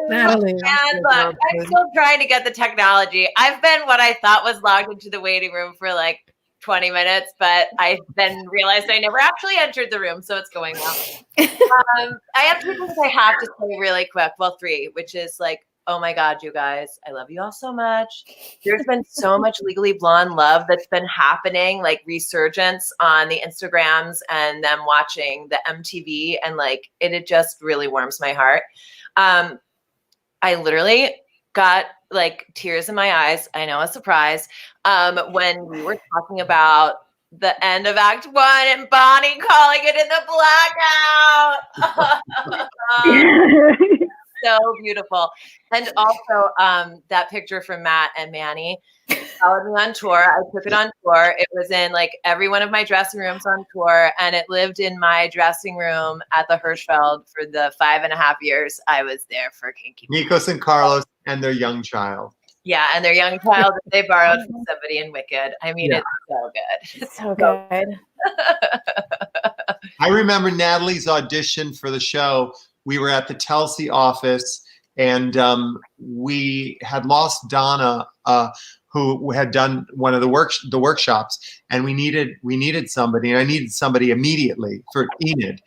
And look, I'm still trying to get the technology. I've been what I thought was logged into the waiting room for like 20 minutes, but I then realized I never actually entered the room, so it's going well. I have two things I have to say really quick. Well, three, which is like, oh my God, you guys, I love you all so much. There's been so much Legally Blonde love that's been happening, like resurgence on the Instagrams and them watching the MTV, and like it just really warms my heart. I literally got like tears in my eyes. I know, a surprise. When we were talking about the end of Act 1 and Bonnie calling it in the blackout. So beautiful. And also that picture from Matt and Manny followed me on tour. I took it on tour. It was in like every one of my dressing rooms on tour, and it lived in my dressing room at the Hirschfeld for the 5.5 years I was there for Kinky. Nikos and Carlos and their young child. Yeah, and their young child that they borrowed from somebody in Wicked. I mean, Yeah. It's so good. So good. I remember Natalie's audition for the show. We were at the Telsey office, and we had lost Donna, who had done one of the workshops, and we needed somebody, and I needed somebody immediately for Enid.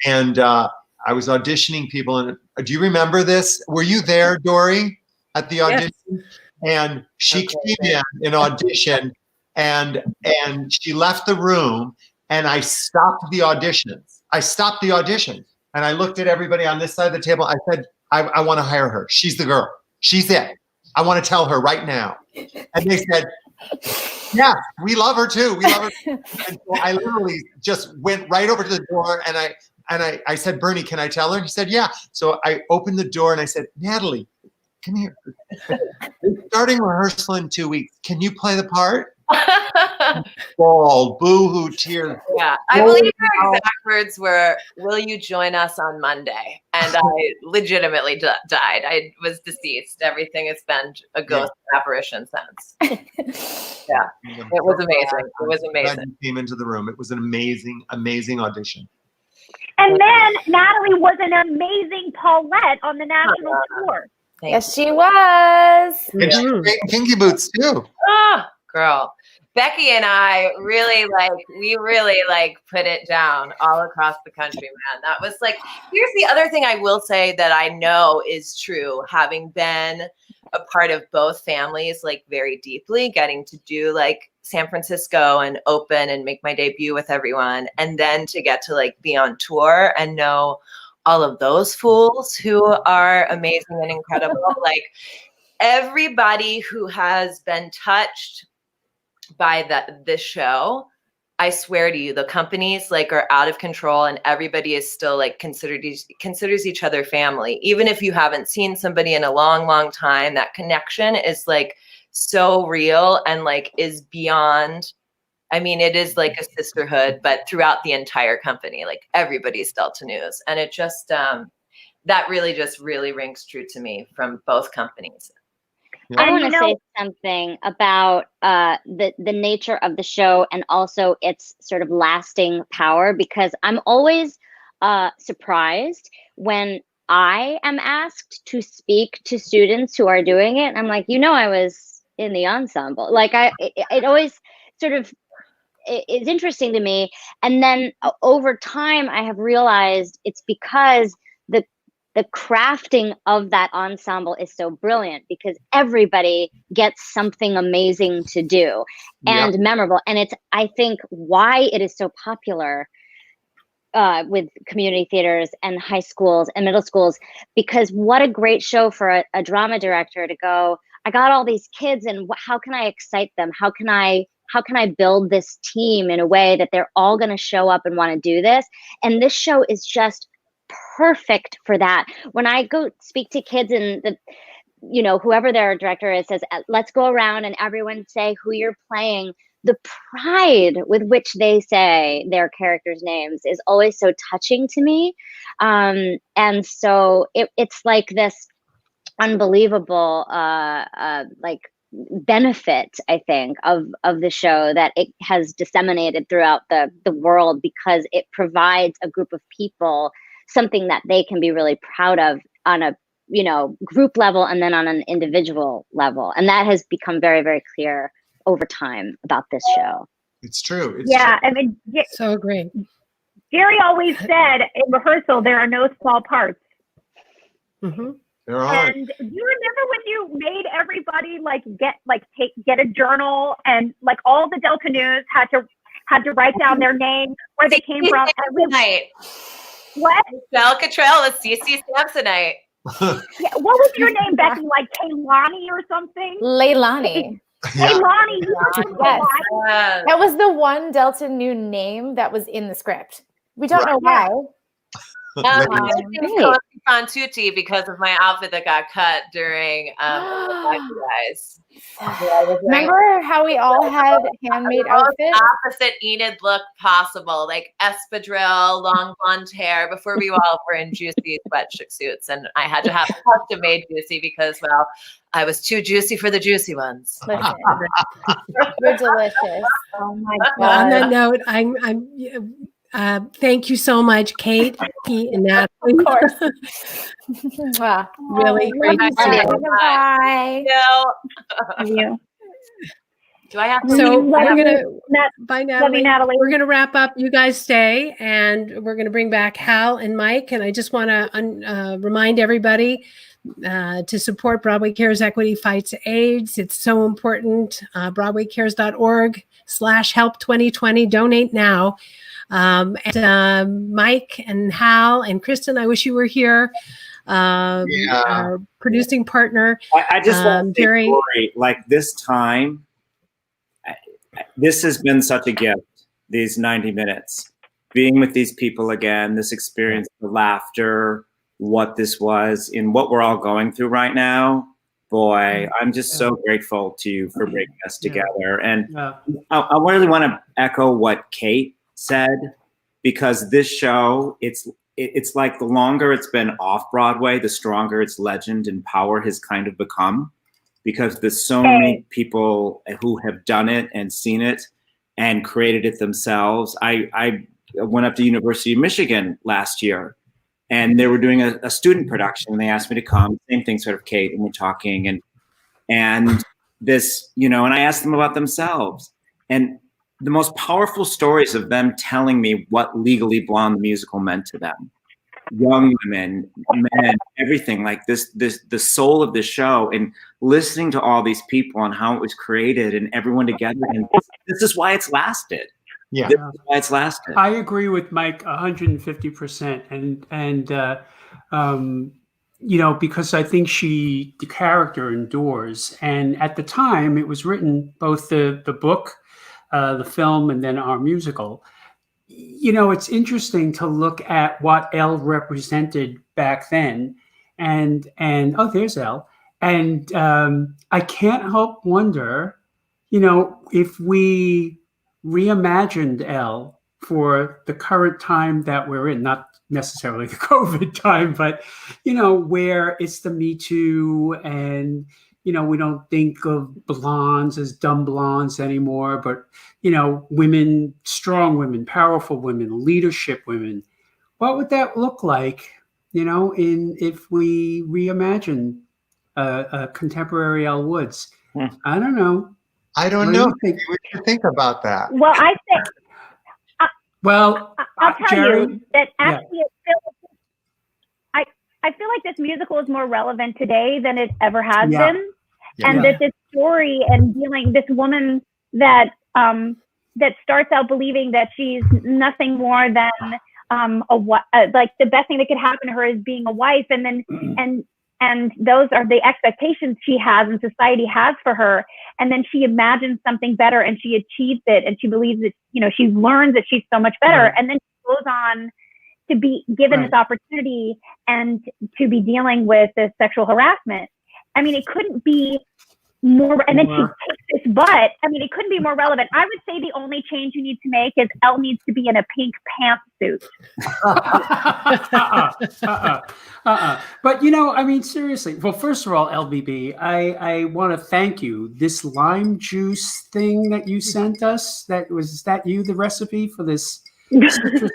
And I was auditioning people, and do you remember this? Were you there, Dori, at the audition? Yes. And she came in audition, and she left the room, and I stopped the auditions. And I looked at everybody on this side of the table. I said, I want to hire her. She's the girl. She's it. I want to tell her right now. And they said, yeah, we love her too. We love her too. And so I literally just went right over to the door, and I said, Bernie, can I tell her? He said, yeah. So I opened the door and I said, Natalie, come here. We're starting rehearsal in 2 weeks. Can you play the part? Ball, boo-hoo, tears. Yeah, I believe her exact words were, "Will you join us on Monday?" And I legitimately died. I was deceased. Everything has been a ghost apparition since. Yeah, it was amazing. It was amazing. Glad you came into the room. It was an amazing, amazing audition. And then Natalie was an amazing Paulette on the national tour. Yes, she was. And she made Kinky Boots too. Oh, girl. Becky and I really put it down all across the country, man. That was like, here's the other thing I will say that I know is true, having been a part of both families, like very deeply, getting to do like San Francisco and open and make my debut with everyone. And then to get to like be on tour and know all of those fools who are amazing and incredible. Like everybody who has been touched by this show, I swear to you, the companies like are out of control, and everybody is still like considers each other family. Even if you haven't seen somebody in a long, long time, that connection is like so real and like is beyond. I mean, it is like a sisterhood, but throughout the entire company, like everybo's Delta News, and it just that really rings true to me from both companies. I want to say something about the nature of the show and also its sort of lasting power, because I'm always surprised when I am asked to speak to students who are doing it. I'm like, I was in the ensemble. Like it always sort of is interesting to me. And then over time, I have realized it's because the crafting of that ensemble is so brilliant, because everybody gets something amazing to do and memorable. And it's, I think, why it is so popular with community theaters and high schools and middle schools, because what a great show for a drama director to go, I got all these kids and how can I excite them? How can I build this team in a way that they're all going to show up and want to do this? And this show is just perfect for that. When I go speak to kids and whoever their director is says, let's go around and everyone say who you're playing, the pride with which they say their characters' names is always so touching to me. And so it's like this unbelievable benefit, I think, of the show, that it has disseminated throughout the world, because it provides a group of people something that they can be really proud of on a group level and then on an individual level. And that has become very, very clear over time about this show. It's true. It's true. I mean, so great. Jerry always said in rehearsal, there are no small parts. Mm-hmm. There are. And do you remember when you made everybody get a journal, and like all the Delta News had to write down their name, where they came from? Night. What? Michelle Cottrell with CC Samsonite. Yeah, what was your name, Becky? Like Kaylani or something? Leilani. Kaylani. Yes. That was the one Delta New name that was in the script. We don't know why. Tutti because of my outfit that got cut during guys. Remember how we all had handmade outfits? Opposite Enid look possible, like espadrille, long blonde hair, before we all were in juicy sweatshirt suits, and I had to have custom made juicy because, well, I was too juicy for the juicy ones. Listen, you're delicious. Oh my Well, on that god! note, I'm thank you so much, Kate, Pete, and Natalie. Of course. Wow. Really great to see you. Bye. You. Do I have to? So Love we're gonna you, bye, Love you, Natalie. Natalie. We're gonna wrap up. You guys stay, and we're gonna bring back Hal and Mike. And I just want to remind everybody to support Broadway Cares Equity Fights AIDS. It's so important. BroadwayCares.org/help 2020. Donate now. Mike and Hal and Kristin, I wish you were here. Our producing partner. I just want to say, Dori, Dori, like this time, this has been such a gift, these 90 minutes. Being with these people again, this experience, the laughter, what this was, and what we're all going through right now. Boy, I'm just so grateful to you for bringing us together. And I really want to echo what Kate said, because this show, it's like the longer it's been off Broadway, the stronger its legend and power has kind of become, because there's so many people who have done it and seen it and created it themselves. I went up to University of Michigan last year, and they were doing a student production, and they asked me to come. Same thing, sort of, Kate, and we're talking, and this, and I asked them about themselves, and the most powerful stories of them telling me what Legally Blonde the musical meant to them. Young women, men, everything, like the soul of the show, and listening to all these people and how it was created and everyone together. And this is why it's lasted. Yeah. This is why it's lasted. I agree with Mike 150%. And because I think the character endures. And at the time it was written, both the book, the film, and then our musical. It's interesting to look at what Elle represented back then, and oh, there's Elle, and I can't help wonder, if we reimagined Elle for the current time that we're in, not necessarily the COVID time, but where it's the Me Too, and we don't think of blondes as dumb blondes anymore, but, women, strong women, powerful women, leadership women. What would that look like, if we reimagine a contemporary Elle Woods? I don't know. I don't know. We should think about that. Well, I think. Well, I'll tell Jerry, you that actually I feel like this musical is more relevant today than it ever has been. And that this story and this woman that that starts out believing that she's nothing more than like the best thing that could happen to her is being a wife, and then and those are the expectations she has and society has for her, and then she imagines something better and she achieves it, and she believes that she learns that she's so much better, and then she goes on to be given this opportunity and to be dealing with this sexual harassment. I mean, it couldn't be more, and then she takes this butt. I mean, it couldn't be more relevant. I would say the only change you need to make is Elle needs to be in a pink pantsuit. But I mean, seriously. Well, first of all, LBB, I want to thank you. This lime juice thing that you sent us, is that you, the recipe for this citrus?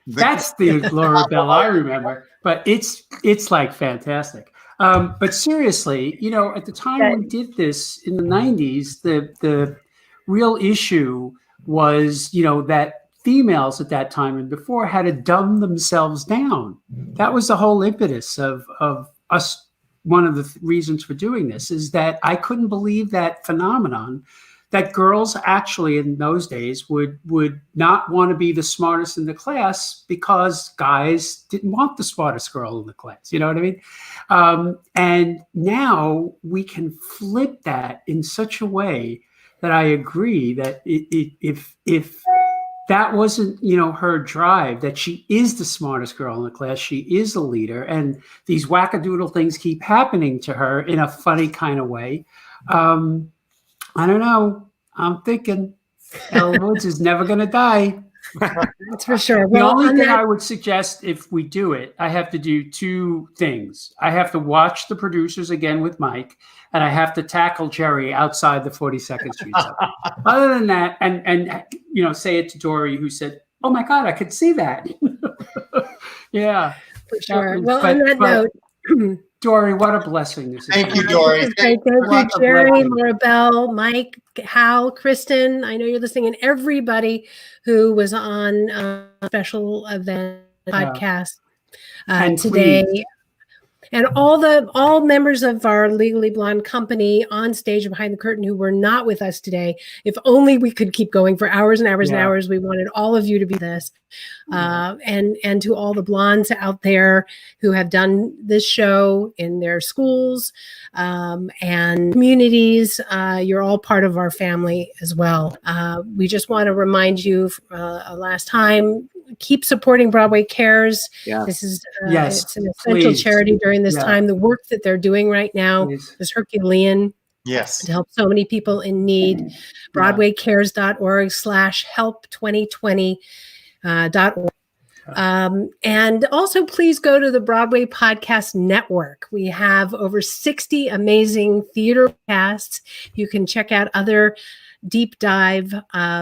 That's the Laura Bell I remember, but it's like fantastic. But seriously, at the time we did this in the 90s, the real issue was, that females at that time and before had to dumb themselves down. That was the whole impetus of us. One of the reasons for doing this is that I couldn't believe that phenomenon, that girls actually in those days would not want to be the smartest in the class because guys didn't want the smartest girl in the class. You know what I mean? And now we can flip that in such a way that I agree that if that wasn't, her drive, that she is the smartest girl in the class, she is a leader, and these wackadoodle things keep happening to her in a funny kind of way. I don't know. I'm thinking Elle Woods is never going to die. That's for sure. The only thing I would suggest, if we do it, I have to do two things. I have to watch The Producers again with Mike, and I have to tackle Jerry outside the 42nd Street. Other than that, and say it to Dori, who said, "Oh my God, I could see that." Yeah, for sure. Well, on that note. Dori, what a blessing this is. Thank you, Dori. Thank you, Jerry, Laura Bell, Mike, Hal, Kristin. I know you're listening, and everybody who was on a special event podcast. And today. please. And all members of our Legally Blonde company on stage and behind the curtain who were not with us today. If only we could keep going for hours and hours and hours. We wanted all of you to be this. And to all the blondes out there who have done this show in their schools and communities, you're all part of our family as well. We just want to remind you last time, keep supporting Broadway Cares. Yeah. This is Yes, it's an essential please. charity during this Yeah. time. The work that they're doing right now is Herculean. Yes. To help so many people in need. BroadwayCares.org/help2020.org. And also, please go to the Broadway Podcast Network. We have over 60 amazing theater casts. You can check out other deep dive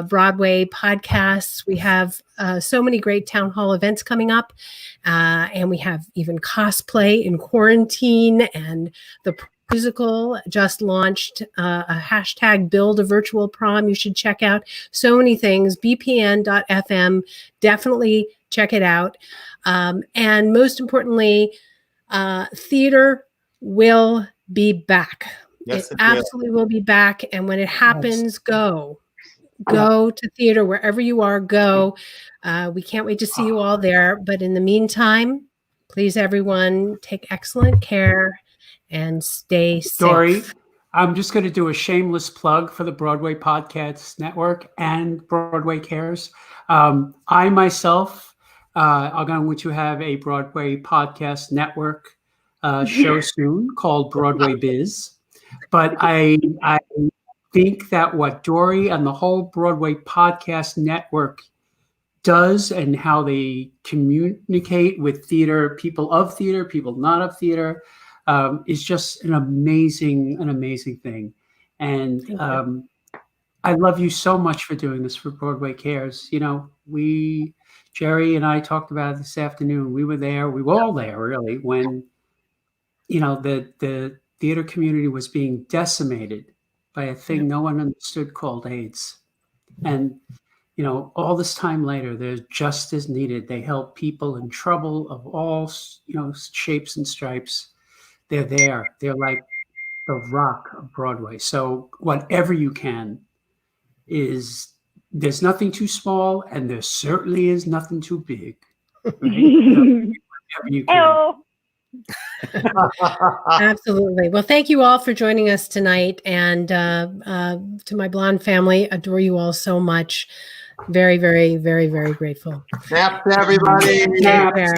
Broadway podcasts. We have so many great town hall events coming up. And we have even cosplay in quarantine, and the musical just launched a hashtag build a virtual prom you should check out. So many things. BPN.FM. Definitely check it out. And most importantly, theater will be back. Yes, it it will. absolutely will be back. And when it happens, go to theater wherever you are. Go. We can't wait to see you all there. But in the meantime, please, everyone, take excellent care and stay safe. Dori, I'm just going to do a shameless plug for the Broadway Podcast Network and Broadway Cares. I myself are going to have a Broadway Podcast Network show soon called Broadway Biz. But I think that what Dori and the whole Broadway Podcast Network does, and how they communicate with theater, people of theater, people not of theater, is just an amazing thing. And I love you so much for doing this for Broadway Cares. You know, Jerry and I talked about it this afternoon. We were there. We were all there, really, when, you know, the theater community was being decimated by a thing no one understood called AIDS. And, you know, all this time later, there's justice needed. They help people in trouble of all, you know, shapes and stripes. They're there. They're like the rock of Broadway. So whatever you can there's nothing too small, and there certainly is nothing too big. Right? Whatever you can. Absolutely. Well, thank you all for joining us tonight. And to my blonde family, adore you all so much. Very, very, very, very grateful. Snaps, everybody. Take care.